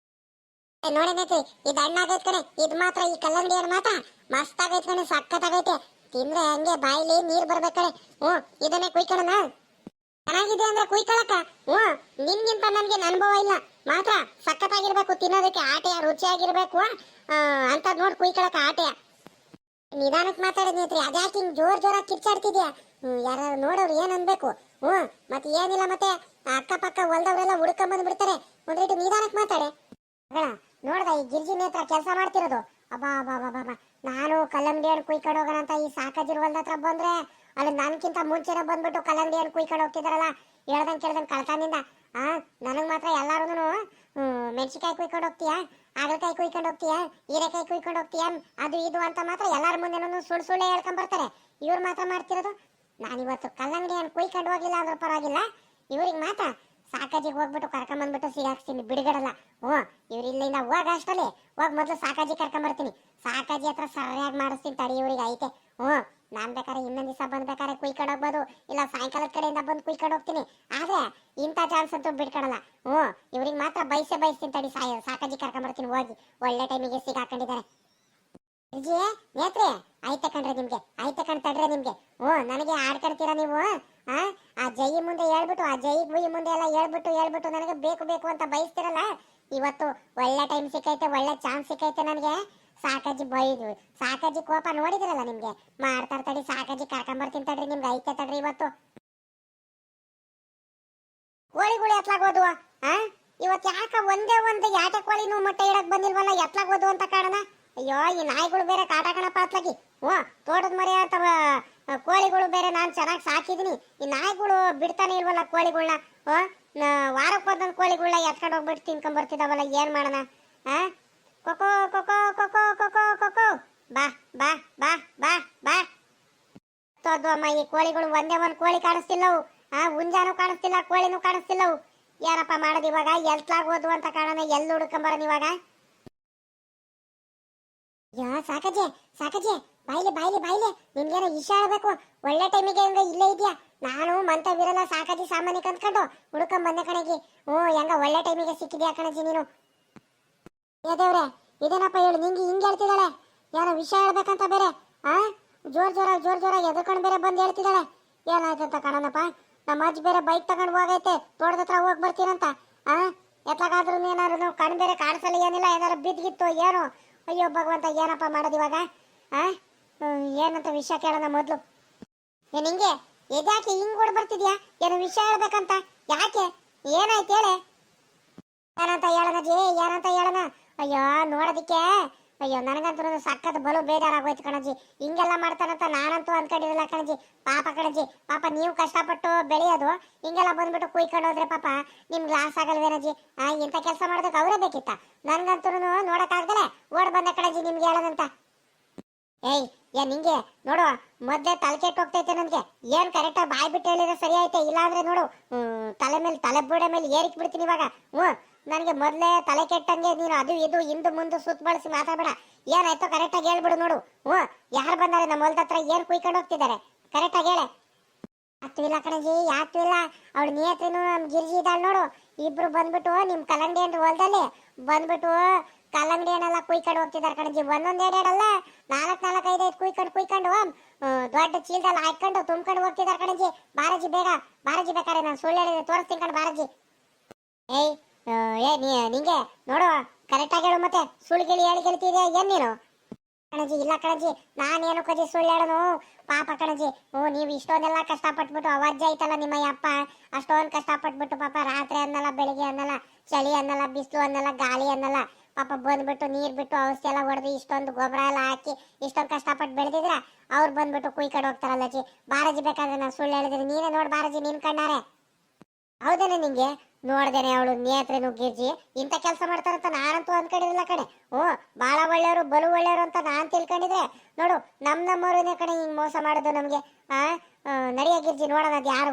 ನೋಡಿ ನೇತ್ರಿ, ಇದು ಹಣ್ಣಾಗೈತ್ ಕಣೆ. ಇದ್ ಮಾತ್ರ, ಈ ಕಲ್ಲಂಗಡಿ ಹಣ್ಣು ಮಾತ್ರ ಮಸ್ತ್ ಆಗೈತ್ ಕಣೆ, ಸಖತ್ತಾಗೈತೆ. ತಿಂದ್ರೆ ಹಂಗೆ ಬಾಯಿಲಿ ನೀರ್ ಬರ್ಬೇಕ್ ಕಣೆ. ಇದನ್ನೇ ಕುಯ್ಕೊಳ್ಳೋಣ. ಚೆನ್ನಾಗಿದೆ ಅಂದ್ರೆ ಕುಯ್ಕೊಳಕ. ನಿನ್ಗಿಂತ ನನ್ಗೆ ಅನುಭವ ಇಲ್ಲ. ಮಾತ್ರ ಸಖತ್ತಾಗಿರ್ಬೇಕು ತಿನ್ನೋದಕ್ಕೆ, ಆಟೆಯ ರುಚಿಯಾಗಿರ್ಬೇಕು ಅಂತ ನೋಡ್ ಕುಯ್ಕೊಳಕ ಆಟೆಯ. ನಿಧಾನಕ್ಕೆ ಮಾತಾಡಿದ್ನೇತ್ರಿ, ಅದ್ಯಾಕೆ ಹಿಂಗ್ ಜೋರಾಗಿ ಕಿರ್ಚಾಡ್ತಿದ್ಯಾ? ಯಾರು ನೋಡೋರು ಏನ್ ಅನ್ಬೇಕು? ಮತ್ತೆ ಏನಿಲ್ಲ, ಮತ್ತೆ ಅಕ್ಕಪಕ್ಕ ಹೊಲ್ದವ್ರೆಲ್ಲ ಹುಡ್ಕೊಂಡ್ ಬಂದ್ಬಿಡ್ತಾರೆ. ಒಂದ್ ರೇಟು ನಿಧಾನಕ್ಕೆ ಮಾತಾಡೆ. ನೋಡ್ದ ಈ ಗಿರ್ಜಿ ನೇತ್ರ ಕೆಲಸ ಮಾಡ್ತಿರೋದು? ಅಬ್ಬಾ, ನಾನು ಕಲ್ಲಂಗಡಿ ಹಣ್ಣು ಕುಯ್ಕೊಂಡು ಹೋಗೋಣ ಅಂತ ಈ ಸಾಕಾಜಿರ್ ಹೊಲ್ದ ಹತ್ರ ಬಂದ್ರೆ ಅಲ್ಲಿ ನನ್ಕಿಂತ ಮುಂಚೆನೆ ಬಂದ್ಬಿಟ್ಟು ಕಲ್ಲಂಗಡಿ ಹಣ್ಣು ಕುಯ್ಕೊಂಡು ಹೋಗ್ತಿದಾರಲ್ಲ. ಕೇಳ್ದಂಗ್ ಕಳ್ತನಿಂದ. ನನಗ್ ಮಾತ್ರ ಎಲ್ಲಾರು ಮೆಣಸಿಕಾಯಿ ಕುಯ್ಕೊಂಡು ಹೋಗ್ತೀಯಾ, ಹಾಗಲಕಾಯಿ ಕುಯ್ಕೊಂಡು ಹೋಗ್ತೀಯಾ, ಹೀರೆಕಾಯಿ ಕುಯ್ಕೊಂಡು ಹೋಗ್ತೀಯಾ, ಅದು ಇದು ಅಂತ ಮಾತ್ರ ಎಲ್ಲಾರ ಮುಂದೆ ಸುಳ್ಳು ಹೇಳ್ಕೊಂಡ್ ಬರ್ತಾರೆ. ಇವ್ರು ಮಾತ್ರ ಮಾಡ್ತಿರೋದು. ನಾನಿವತ್ತು ಕಲ್ಲಂಗಡಿ ಹಣ್ಣು ಕುಯ್ಕೊಂಡು ಹೋಗಿಲ್ಲ ಅಂದ್ರೆ ಪರವಾಗಿಲ್ಲ, ಇವ್ರಿಗೆ ಮಾತ್ರ ಸಾಕಾಜಿಗೆ ಹೋಗ್ಬಿಟ್ಟು ಕರ್ಕೊಂಬಂದ್ಬಿಟ್ಟು ಸಿಗಾಕ್ಸ್ತೀನಿ, ಬಿಡುಗಡಲ್ಲ. ಇವ್ರು ಇಲ್ಲಿಂದ ಹೋಗ ಅಷ್ಟಲ್ಲಿ ಹೋಗಿ ಮೊದಲು ಸಾಕಾಜಿ ಕರ್ಕೊಂಬರ್ತೀನಿ. ಸಾಕಾಜಿ ಹತ್ರ ಸರಿಯಾಗಿ ಮಾಡಿಸ್ತೀನಿ ತಡಿ, ಇವ್ರಿಗೆ ಐತೆ. ನಾನ್ ಬೇಕಾದ್ರೆ ಇನ್ನೊಂದ್ ದಿವಸ ಬಂದ್ಬೇಕಾದ್ರೆ ಕುಯ್ಕೊಂಡು ಹೋಗ್ಬೋದು, ಇಲ್ಲ ಸಾಯಂಕಾಲದ ಕಡೆಯಿಂದ ಬಂದು ಕುಯ್ಕೊಂಡು ಹೋಗ್ತೀನಿ. ಆದ್ರೆ ಇಂಥ ಚಾನ್ಸ್ ಅಂತೂ ಬಿಡ್ಕೊಡಲ್ಲ. ಇವ್ರಿಗೆ ಮಾತ್ರ ಬಯಸ್ತೀನಿ ತಡಿ, ಸಾಕಾಜಿ ಕರ್ಕೊಂಬರ್ತೀನಿ ಹೋಗಿ. ಒಳ್ಳೆ ಟೈಮಿಗೆ ಸಿಗಾಕೊಂಡಿದ್ದಾರೆ. ವಿಜಯ ನೇತ್ರಿ, ಆಯ್ತ ಕಣ್ರಿ ನಿಮ್ಗೆ, ಆಯ್ತ ಕಣ್ ತಡ್ರೆ ನಿಮ್ಗೆ. ನನಗೆ ಆಡ್ಕೊಡ್ತೀರಾ ನೀವು? ಆ ಜೈ ಮುಂದೆ ಹೇಳ್ಬಿಟ್ಟು, ಆ ಜೈ ಗುಯಿ ಮುಂದೆ ಎಲ್ಲ ಹೇಳ್ಬಿಟ್ಟು ನನಗೆ ಬೇಕು ಅಂತ ಬಯಸ್ತಿರಲ್ಲ. ಇವತ್ತು ಒಳ್ಳೆ ಟೈಮ್ ಸಿಕ್ಕೈತೆ, ಒಳ್ಳೆ ಚಾನ್ಸ್ ಸಿಕ್ಕೈತೆ ನನಗೆ. ಸಾಕಾಜಿ ಸಾಕಾಜಿ ಕೋಪ ನೋಡಿದ್ರಲ್ಲ ನಿಮ್ಗೆ. ಮಾಡ್ತಾರ ತಡಿ, ಸಾಕಾಜಿ ಕರ್ಕೊಂಬರ್ತೀನಿ ತಡ್ರಿ, ನಿಮ್ಗೆ ಐತೆ ತಡ್ರಿ ಇವತ್ತು. ಕೋಳಿಗಳು ಎತ್ಲಾಗೋದು? ಇವತ್ತು ಯಾಕ ಒಂದೇ ಒಂದು ಯಾಟೆ ಕೋಳಿನೂ ಮೊಟ್ಟೆ ಇಡಕ್ ಬಂದಿಲ್ವಲ್ಲ, ಎತ್ಲಾಗೋದು ಅಂತ ಕಾರಣ. ಅಯ್ಯೋ, ಈ ನಾಯಿಗಳು ಬೇರೆ ಕಾಟ ಕಣಪ್ಪ ಅತ್ಲಾಗಿ. ತೋಟದ ಮರಿ ಅಥವಾ ಕೋಳಿಗಳು ಬೇರೆ ನಾನು ಚೆನ್ನಾಗಿ ಸಾಕಿದೀನಿ. ಈ ನಾಯಿಗಳು ಬಿಡ್ತಾನೆ ಇಲ್ವಲ್ಲ ಕೋಳಿಗಳನ್ನ. ವಾರಕ್ಕೆ ಒಂದೊಂದು ಕೋಳಿಗಳ ಎತ್ಕೊಂಡು ಹೋಗ್ಬಿಟ್ಟು ತಿನ್ಕೊಂಡ್ ಬರ್ತಿದಾವಲ್ಲ, ಏನ್ ಮಾಡೋಣ? ಆ cocoa cocoa cocoa cocoa cocoa ಬಾ ಬಾ ಬಾ ಬಾ ಬಾ ತೋದು ಅಮ್ಮ. ಈ ಕೋಳಿಗಳು ಒಂದೇ ಒಂದು ಕೋಳಿ ಕಾಣಿಸ್ತಿಲ್ಲವು, ಹುಂಜಾನು ಕಾಣಿಸ್ತಿಲ್ಲ, ಕೋಳಿನೂ ಕಾಣಿಸ್ತಿಲ್ಲವು. ಏನಪ್ಪ ಮಾಡೋದು ಇವಾಗ? ಎಲ್ತ್ಲಾಗೋದು ಅಂತ ಕಾರಣ ಎಲ್ಲಿ ಹುಡ್ಕೊಂಬರೋಣ ಇವಾಗ? ಸಾಕಜ್ಜೆ ಸಾಕಜ್ಜೆ, ಬಾಯ್ಲಿ ಬಾಯ್ಲಿ ಬಾಯ್ಲಿ, ನಿನ್ಗೇನೋ ಇಷ್ಟ ಹೇಳ್ಬೇಕು. ಒಳ್ಳೆ ಟೈಮಿಗೆ ಇಲ್ಲೇ ಇದೆಯಾ? ನಾನು ಮಂತವಿರಲ್ಲ ಸಾಕಜ್ಜಿ ಸಾಮಾನ್ಯ ಕಂದ್ಕೊಂಡು ಹುಡ್ಕೊಂಡ್ ಬಂದೆ ಕಣಗಿ. ಹೆಂಗ ಒಳ್ಳೆ ಟೈಮಿಗೆ ಸಿಕ್ಕಿದ್ಯಾ ಕಣಜಿ ನೀನು. ದೇವ್ರೆ ಇದೇನಪ್ಪ ಹೇಳು, ನಿಂಗೆ ಹಿಂಗೆ ಹೇಳ್ತಿದ್ದಾಳೆ? ಏನೋ ವಿಷಯ ಹೇಳ್ಬೇಕಂತ ಬೇರೆ ಜೋರಾಗಿ ಎದ್ಕೊಂಡು ಬೇರೆ ಬಂದು ಹೇಳ್ತಿದ್ದಾಳೆ. ಏನಾಯ್ತಂತ ಕಾಣನಪ್ಪ? ನಮ್ಮ ಅಜ್ಜಿ ಬೇರೆ ಬೈಕ್ ತಗೊಂಡು ಹೋಗೈತೆ, ತೋಟದ ಹತ್ರ ಹೋಗಿ ಬರ್ತೀನಂತ. ಎತ್ಲಾಗಾದ್ರೂ ಏನಾದ್ರು ಕಣ್ ಬೇರೆ ಕಾಣಿಸಲ್ಲ, ಏನಿಲ್ಲ, ಏನಾರು ಬಿದ್ದಿತ್ತು ಏನು? ಅಯ್ಯೋ ಭಗವಂತ, ಏನಪ್ಪ ಮಾಡೋದು ಇವಾಗ? ಏನಂತ ವಿಷಯ ಕೇಳೋಣ ಮೊದ್ಲು. ನಿಂಗೆ ಎದ್ಯಾಕೆ ಹಿಂಗ್ ಕೂಡ ಬರ್ತಿದ್ಯಾ? ಏನೋ ವಿಷಯ ಹೇಳ್ಬೇಕಂತ, ಯಾಕೆ? ಏನಾಯ್ತು ಹೇಳೆ? ಏನಂತ ಹೇಳೋಣ ಜಿ, ಏನಂತ ಹೇಳೋಣ? ಅಯ್ಯೋ ನೋಡೋದಿಕ್ಕೆ ಅಯ್ಯೋ ನನಗಂತೂ ಸಖತ್ ಬಲು ಬೇಜಾರಾಗೋಯ್ತು ಕಣಜಿ. ಹಿಂಗೆಲ್ಲ ಮಾಡ್ತಾನಂತ ನಾನಂತೂ ಅನ್ಕೊಂಡಿರಲಿಲ್ಲ ಕಣಜಿ. ಪಾಪ ಕಣಜಿ, ಪಾಪ ನೀವು ಕಷ್ಟಪಟ್ಟು ಬೆಳೆಯೋದು, ಹಿಂಗೆಲ್ಲ ಬಂದ್ಬಿಟ್ಟು ಕುಯ್ಕೊಂಡು ಹೋದ್ರೆ ಪಾಪ ನಿಮ್ಗೆ ಲಾಸ್ ಆಗಲ್ವೇನಜಿ? ಇಂಥ ಕೆಲಸ ಮಾಡೋದಕ್ಕೆ ಅವರೇ ಬೇಕಿತ್ತ? ನನ್ಗಂತೂ ನೋಡಕ್ಕಾಗ್ದಲೆ ಓಡ್ ಬಂದ ಕಣಜಿ ನಿಮ್ಗೆ ಹೇಳೋದಂತ. ಏನ್ ನಿಂಗೆ ನೋಡು, ಮೊದ್ಲೇ ತಲೆ ಕೆಟ್ಟು ಹೋಗ್ತೈತೆ ನನ್ಗೆ. ಏನ್ ಕರೆಕ್ಟಾಗಿ ಬಾಯ್ ಬಿಟ್ಟು ಹೇಳಿದ್ರೆ ಸರಿ ಐತೆ, ಇಲ್ಲಾಂದ್ರೆ ನೋಡು ತಲೆ ಮೇಲೆ ತಲೆ ಬುಡ ಮೇಲೆ ಏರಿಕ್ ಬಿಡ್ತೀನಿ ಇವಾಗ. ನನಗೆ ಮೊದಲೇ ತಲೆ ಕೆಟ್ಟಂಗೆ ನೀನು ಅದು ಇದು ಹಿಂದು ಮುಂದೆ ಸುತ್ತ ಬಳಸಿ ಮಾತಾಡಬೇಡ. ಏನಾಯ್ತೋ ಕರೆಕ್ಟಾಗಿ ಹೇಳ್ಬಿಡು ನೋಡು. ಯಾರು ಬಂದಾರೆ ನಮ್ಮ ಹೊಲದ ಹತ್ರ, ಏನ್ ಕುಯ್ಕೊಂಡು ಹೋಗ್ತಿದ್ದಾರೆ? ಕರೆಕ್ಟಾಗಿ ಹೇಳೆ. ಯಾತು ಇಲ್ಲ ಕಣಜಿ, ಯಾತು ಇಲ್ಲ. ಅವಳು ನೇತ್ರಿನೂ ನಮ್ ಗಿರ್ಜಿ ಇದ್ದಾಳೆ ನೋಡು, ಇಬ್ರು ಬಂದ್ಬಿಟ್ಟು ನಿಮ್ ಕಲ್ಲಂಗಡಿ ಅಂದ್ರೆ ಹೊಲದಲ್ಲಿ ಬಂದ್ಬಿಟ್ಟು ಕಲ್ಲಂಗಡಿ ಏನೆಲ್ಲ ಕುಯ್ಕೊಂಡು ಹೋಗ್ತಿದ್ದಾರೆ ಕಣಜಿ. ಒಂದೊಂದ್ ಎರಡಲ್ಲ, 4-5 ಕುಯ್ಕೊಂಡು ದೊಡ್ಡ ಚೀಲದಲ್ಲಿ ಹಾಕೊಂಡು ತುಂಬ್ಕೊಂಡು ಹೋಗ್ತಿದ್ದಾರೆ ಕಣಜಿ. ಬಾರಜಿ ಬೇಗ ಬಾರಜಿ, ಬೇಕಾರೆ ನಾನು ಸುಳ್ಳು ಹೇಳಿದ್ರೆ ತೋರಿಸ್ತೀನಿ ಕಣ ಬಾರಜಿ. ನಿಂಗೆ ನೋಡು ಕರೆಕ್ಟಾಗಿ ಹೇಳು, ಮತ್ತೆ ಸುಳ್ಳು ಹೇಳಿ ಗೆಲ್ತಿದ್ಯಾ ಏನ್ ನೀನು? ಕಣಜಿ ಇಲ್ಲ ಕಣಜಿ, ನಾನೇನು ಕಜಿ ಸುಳ್ಳು ಹೇಳೋನು? ಪಾಪ ಕಣಜಿ, ನೀವು ಇಷ್ಟೊಂದೆಲ್ಲ ಕಷ್ಟಪಟ್ಬಿಟ್ಟು, ಅವಜ್ಜ ಐತಲ್ಲ ನಿಮ್ಮ ಅಪ್ಪ, ಅಷ್ಟೊಂದು ಕಷ್ಟಪಟ್ಬಿಟ್ಟು ಪಾಪ ರಾತ್ರಿ ಅನ್ನಲ್ಲ, ಬೆಳಿಗ್ಗೆ ಅನ್ನಲ್ಲ, ಚಳಿ ಅನ್ನಲ್ಲ, ಬಿಸಿಲು ಅನ್ನಲ್ಲ, ಗಾಳಿ ಅನ್ನಲ್ಲ, ಪಾಪ ಬಂದ್ಬಿಟ್ಟು ನೀರ್ ಬಿಟ್ಟು ಔಷಧಿ ಎಲ್ಲ ಹೊಡೆದು ಇಷ್ಟೊಂದು ಗೊಬ್ಬರ ಎಲ್ಲ ಹಾಕಿ ಇಷ್ಟೊಂದು ಕಷ್ಟಪಟ್ಟು ಬೆಳೆದಿದ್ರ ಅವ್ರು ಬಂದ್ಬಿಟ್ಟು ಕುಯ್ಕೊಂಡು ಹೋಗ್ತಾರಲ್ಲ ಜಿ. ಬಾರಜಿ ಬೇಕಾದ್ರೆ ನಾನು ಸುಳ್ಳು ಹೇಳಿದ್ರೆ ನೀನೇ ನೋಡಿ ಬಾರಜಿ ನಿನ್ ಕಣ್ಣಾರೆ. ಹೌದೇನೆ ನಿಂಗೆ ನೋಡ್ದೇನೆ ಅವಳು ನೇತ್ರೇನು ಗಿರ್ಜಿ ಇಂಥ ಕೆಲಸ ಮಾಡ್ತಾರಂತ ನಾನಂತೂ ಅನ್ಕೊಂಡಿರಲಿಲ್ಲ ಕಣೆ. ಬಾಳ ಒಳ್ಳೆಯವರು, ಬಲು ಒಳ್ಳೆಯವರು ಅಂತ ನಾನ್ ತಿಳ್ಕೊಂಡಿದ್ರೆ ನೋಡು ನಮ್ಮವ್ರನ್ನೇ ಕಣೆ ಹಿಂಗ್ ಮೋಸ ಮಾಡೋದು ನಮ್ಗೆ. ನಡಿಯ ಗಿರ್ಜಿ, ನೋಡೋಣ ಅದು ಯಾರು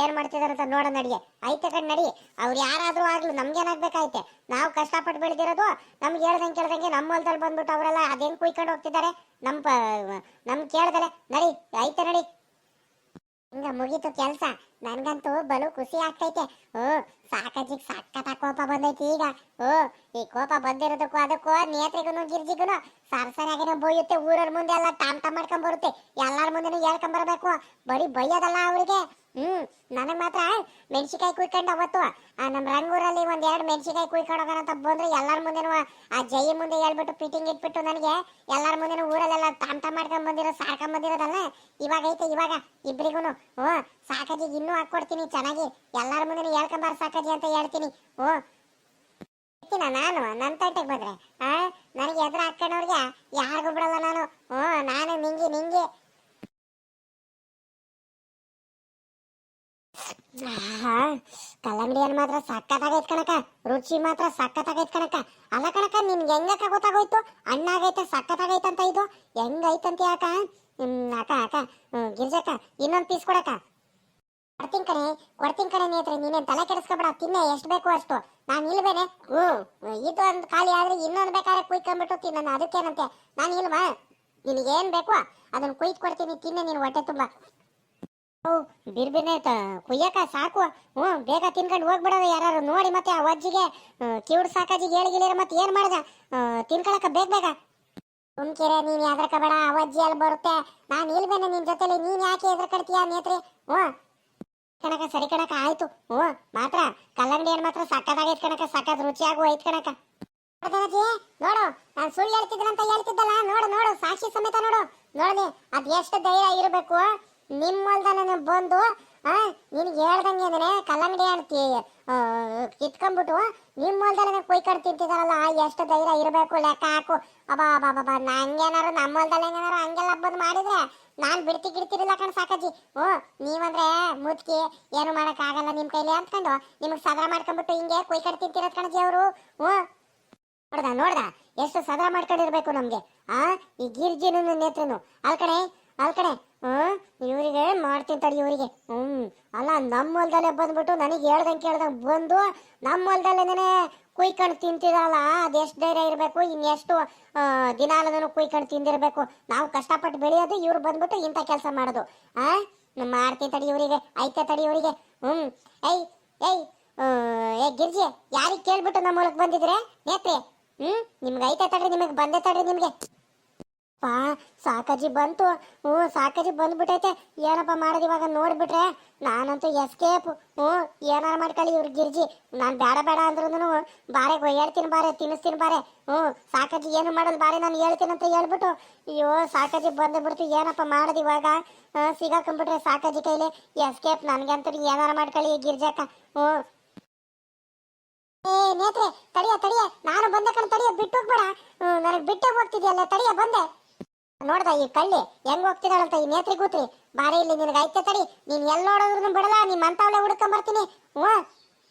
ಏನ್ ಮಾಡ್ತಿದಾರಂತ ನೋಡೋಣ. ನಡಿಗೆ ಐತೆ ಕಣ್ ನಡಿ. ಅವ್ರು ಯಾರಾದ್ರೂ ಆಗ್ಲು ನಮ್ಗೇನಾಗ್ಬೇಕಾಯ್ತೆ? ನಾವು ಕಷ್ಟಪಟ್ಟು ಬೆಳೆದಿರೋದು, ನಮ್ಗೆ ಹೇಳ್ದಂಗೆ ಕೇಳ್ದಂಗೆ ನಮ್ಮ ಹೊಲದಲ್ಲಿ ಬಂದ್ಬಿಟ್ಟು ಅವರೆಲ್ಲ ಅದೇನ್ ಕುಯ್ಕೊಂಡು ಹೋಗ್ತಿದ್ದಾರೆ ನಮ್ ಕೇಳ್ದಲೆ. ನಡಿ ಐತೆ ನಡಿ. ಹಿಂಗ ಮುಗೀತು ಕೆಲ್ಸ. ನನ್ಗಂತೂ ಬಲು ಖುಷಿ ಆಗ್ತೈತೆ. ಸಾಕಜ್ಜಿಗ್ ಸಕ್ಕತ್ತ ಕೋಪ ಬಂದೈತಿ ಈಗ. ಈ ಕೋಪ ಬಂದಿರೋದಕ್ಕೂ ಅದಕ್ಕೂ ನೇತ್ರಿಗೂ ಗಿರ್ಜಿಗೂ ಸರಸರಿಯಾಗಿನ ಬೋಯುತ್ತೆ. ಊರವ್ರ ಮುಂದೆ ಎಲ್ಲ ಟಾಮ್ ಮಾಡ್ಕೊಂಡ್ ಬರುತ್ತೆ, ಎಲ್ಲಾರ ಮುಂದೆನೂ ಹೇಳ್ಕೊಂಬರ್ಬೇಕು. ಬರೀ ಬೈಯೋದಲ್ಲ ಅವ್ರಿಗೆ. ನನಗ್ ಮಾತ್ರ ಮೆಣಸಿಕಾಯಿ ಕುಯ್ಕೊಂಡು ಅವತ್ತು ನಮ್ ರಂಗೂರಲ್ಲಿ 1-2 ಮೆಣಸಿಕಾಯಿ ಕುಯ್ಕೊಂಡು ಹೋಗೋಣ ಅಂತ ಬಂದ್ರೆ ಎಲ್ಲಾರ ಮುಂದೆನೂ ಆ ಜೈ ಮುಂದೆ ಹೇಳ್ಬಿಟ್ಟು ಫಿಟ್ಟಿಂಗ್ ಇಟ್ಬಿಟ್ಟು ನನಗೆ ಎಲ್ಲಾರ ಮುಂದೆನೂ ಊರಲ್ಲೆಲ್ಲ ಟಾಮ್ ಮಾಡ್ಕೊಂಡ್ ಬಂದಿರೋ ಸಾರ್ಕೊಂಡ್ ಬಂದಿರೋದಲ್ಲ ಇವಾಗ ಐತೆ. ಇವಾಗ ಇಬ್ರಿಗೂನು ಸಾಕಜ್ಜಿಗೆ ಇನ್ನೂ ಹಾಕೊಡ್ತೀನಿ ಚೆನ್ನಾಗಿ. ಎಲ್ಲಾರ ಮುಂದೆ ಹೇಳ್ಕೊಂಬಾರ ಸಾಕಜ್ಜಿ ಅಂತ ಹೇಳ್ತೀನಿ. ನಾನು ನನ್ನ ತಂಟೆಗೆ ಬಂದ್ರೆ ನನಗೆ ಎದುರು ಹಾಕೊಂಡವ್ರಿಗೆ ಯಾರಿಗೂ ಬಿಡಲ್ಲ ನಾನು. ನಾನು ನಿಂಗೆ ಕಲ್ಲಂಗಡಿಯನ್ನು ಮಾತ್ರ ಸಕ್ಕತ್ತಾಗೈತ್ ಕಣಕ, ರುಚಿ ಮಾತ್ರ ಸಕ್ಕತ್ತಾಗೈತ್ ಕಣಕ. ಅಲ್ಲ ಕಣಕ, ನಿನ್ಗೆ ಹೆಂಗಕ್ಕ ಗೊತ್ತಾಗೋಯ್ತು ಹಣ್ಣಾಗೈತೆ ಸಕ್ಕತ್ತಾಗೈತಂತ? ಇದು ಹೆಂಗೈತಂತ ಯಾಕ? ಅಕ್ಕ ಅಕ್ಕ ಗಿರ್ಜಕ್ಕ ಇನ್ನೊಂದು ಪೀಸ್ ಕೊಡಕ. ಕೊಡ್ತೀನಿ ಕಣೆ ನೇತ್ರಿ, ನೀನೇನ್ ತಲೆ ಕೆಡಿಸ್ಕೊಬೇಡ. ತಿನ್ನೆ ಎಷ್ಟು ಬೇಕು ಅಷ್ಟು. ನಾನು ಇಲ್ವೇನೆ? ಇದು ಒಂದು ಖಾಲಿ ಆದ್ರೆ ಇನ್ನೊಂದು ಬೇಕಾದ್ರೆ ಕುಯ್ಕೊಂಡ್ಬಿಟ್ಟು ತಿನ್ನ, ಅದಕ್ಕೇನಂತೆ. ನಾನು ಇಲ್ವಾ? ನಿನಗೇನ್ ಬೇಕು ಅದನ್ನ ಕುಯ್ದು ಕೊಡ್ತೀನಿ, ತಿನ್ನೆ ನೀನು ಹೊಟ್ಟೆ ತುಂಬ. ಬಿರ್ಬಿರ್ನೆ ಕುಯ್ಯಕ ಸಾಕು. ಬೇಗ ತಿನ್ಕೊಂಡು ಹೋಗ್ಬಿಡೋದು ಯಾರು ನೋಡಿ. ಮತ್ತೆ ಆ ಅಜ್ಜಿಗೆ ಕಿವುಡ್ ಸಾಕಾಜಿಗೆ ಹೇಳಿಗಿಲಿರ ಮತ್ತೆ ಏನ್ ಮಾಡ್ದ? ತಿನ್ಕೊಳಕ ಬೇಗ ಸುಮ್ಕಿರೆ ನೀನ್ ಹೆದರ್ಕಬೇಡ. ಅವಜ್ಜಿ ಅಲ್ಲಿ ಬರುತ್ತೆ, ನಾನು ಇಲ್ವೇನೆ ನಿನ್ ಜೊತೆಲಿ, ನೀನ್ ಯಾಕೆ ಹೆದರ್ಕಡ್ತೀಯ ನೇತ್ರಿ? ಕಣಕ ಸರಿ ಕಣಕ, ಆಯ್ತು. ಮಾತ್ರ ಕಲ್ಲಂಗಡಿ ಹಣ್ಣು ಮಾತ್ರ ಸಕ್ಕತ್ತಾಗೈತ್ ಕಣಕ, ಸಕ್ಕತ್ ರುಚಿಯಾಗೂ ಐತ್ ಕಣಕ. ನೋಡು ನಾನು ಸುಳ್ಳು ಹೇಳ್ತಿದ್ದಂತ ಹೇಳ್ತಿದ್ದಲ್ಲ, ನೋಡು ಸಾಕ್ಷಿ ಸಮೇತ ನೋಡು. ನೋಡ್ಲಿ ಅದ್ ಎಷ್ಟು ಧೈರ್ಯ ಇರಬೇಕು ನಿಮ್ಮಲ್ದ ಬಂದು ನಿನ್ಗೆ ಹೇಳ್ದಂಗೆ ಅಂದ್ರೆ ಕಲ್ಲಂಗಡಿ ಹಣ್ಣು ಕಿತ್ಕೊಂಡ್ಬಿಟ್ಟು ನಿಮ್ಮಲ್ದ ಕುಯ್ಕೊಂಡು ತಿಂತಿದಾರಲ್ಲ, ಎಷ್ಟು ಧೈರ್ಯ ಇರಬೇಕು ಲೆಕ್ಕ ಹಾಕು. ಅಬ್ಬಾ ಬಾ ಬಾ ನಂಗೇನಾರು ನಮ್ಮ ಹೊಲ್ದಲ್ಲಿ ಏನಾರು ಹಂಗೆಲ್ಲ ಬಂದು ಮಾಡಿದ್ರೆ ನಾನ್ ಗಿಡ್ತಿರಿಲ್ಲ ಕಣ್ ಸಾಕಾಜಿ. ಓ ನೀವಂದ್ರೆ ಮುದ್ಕಿ ಏನು ಮಾಡಕ್ ಆಗಲ್ಲ ನಿಮ್ ಕೈಲಿ ಅಂದ್ಕೊಂಡು ನಿಮಗ್ ಸದಾ ಮಾಡ್ಕೊಂಡ್ಬಿಟ್ಟು ಹಿಂಗೆ ಕೊಯ್ಕಡ್ ತಿಂತಿರೋದ್ ಕಣಜಿ ಅವರು. ಹ್ಞೂ ನೋಡ್ದ ಎಷ್ಟು ಸದಾ ಮಾಡ್ಕೊಂಡಿರ್ಬೇಕು ನಮ್ಗೆ. ಆ ಈ ಗಿರ್ಜಿನು ನೇತ್ರನು ಅಲ್ಕಣೆ ಇವರಿಗೆ ಮಾಡ್ತೀನಿ ತಡಿ ಇವರಿಗೆ. ಅಲ್ಲ ನಮ್ಮ ಹೊಲ್ದಲ್ಲೇ ಬಂದ್ಬಿಟ್ಟು ನನಗೆ ಹೇಳ್ದಂಗೆ ಬಂದು ನಮ್ಮ ಹೊಲ್ದಲ್ಲೇನೆ ಕುಯ್ಕೊಂಡು ತಿಂತಿರಲ್ಲ. ಅದೆಷ್ಟು ಧೈರ್ಯ ಇರಬೇಕು, ಇನ್ನೆಷ್ಟು ದಿನಾಲೂ ಕುಯ್ಕೊಂಡು ತಿಂದಿರ್ಬೇಕು. ನಾವು ಕಷ್ಟಪಟ್ಟು ಬೆಳೆಯೋದು, ಇವ್ರು ಬಂದ್ಬಿಟ್ಟು ಇಂಥ ಕೆಲಸ ಮಾಡೋದು. ಮಾಡ್ತೀನಿ ತಡಿ ಇವರಿಗೆ, ಐತೆ ತಡಿ ಇವರಿಗೆ. ಏಯ್ ಏಯ್ ಏ ಗಿರ್ಜಿ, ಯಾರಿಗೆ ಕೇಳ್ಬಿಟ್ಟು ನಮ್ಮ ಹೊಲಕ್ಕೆ ಬಂದಿದ್ರೆ ನೇತ್ರಿ? ನಿಮ್ಗೆ ಐತೆ ತಡ್ರಿ, ನಿಮಗೆ ಬಂದೆ ತಡ್ರಿ ನಿಮ್ಗೆ. ಸಾಕಾಜಿ ಬಂತು. ಸಾಕಾಜಿ ಬಂದ್ಬಿಟ್ಟೈತೆ. ಏನಪ್ಪ ಮಾಡೋದು ಇವಾಗ ನೋಡ್ಬಿಟ್ರೆ? ನಾನಂತೂ ಎಸ್ಕೇಪ್. ಏನಾರ ಮಾಡ್ಕೊಳ್ಳಿ ಇವ್ರ ಗಿರ್ಜಿ. ನಾನು ಬೇಡ ಅಂದ್ರೂ ಬಾರೆ ಹೇಳ್ತೀನಿ, ಬಾರೆ ತಿನ್ನಿಸ್ತೀನಿ ಬಾರೆ. ಸಾಕಾಜಿ ಏನು ಮಾಡೋದು ಬಾರೆ, ನಾನು ಹೇಳ್ತೀನಿ ಅಂತ ಹೇಳ್ಬಿಟ್ಟು ಅಯ್ಯೋ ಸಾಕಾಜಿ ಬಂದ್ಬಿಡ್ತು. ಏನಪ್ಪ ಮಾಡೋದು ಇವಾಗ? ಸಿಗಾಕೊಂಡ್ಬಿಟ್ರೆ ಸಾಕಾಜಿ ಕೈಲಿ ಎಸ್ಕೇಪ್. ನನಗಂತೂ ಏನಾರ ಮಾಡ್ಕೊಳ್ಳಿ ಗಿರ್ಜಕ್ಕ. ಏ ನೇತ್ರೆ ತಡಿಯ ನಾನು ಬಂದೆ ಕಣ, ತಡಿಯ ಬಿಟ್ಟು ಹೋಗ್ಬೇಡ. ನನಗೆ ಬಿಟ್ಟು ಹೋಗ್ತಿದ್ಯಲ್ಲ, ತಡಿಯ ಬಂದೆ. ನೋಡ್ದ ಈ ಕಳ್ಳಿ ಹೆಂಗ್ ಹೋಗ್ತಿದ್ದಾಳಂತ ಈ ನೇತ್ರಿ ಕೂತ್ರಿ. ಬಾರಿ ಇಲ್ಲಿ ನಿನಗೆ ಐತೆ ತಡಿ, ನೀನ್ ಎಲ್ಲಿ ನೋಡೋದ್ರು ಬಿಡಲ್ಲ, ನಿಮ್ಮ ಅಂತವಳೆ ಹುಡ್ಕೊಂಡ್ ಬರ್ತೀನಿ.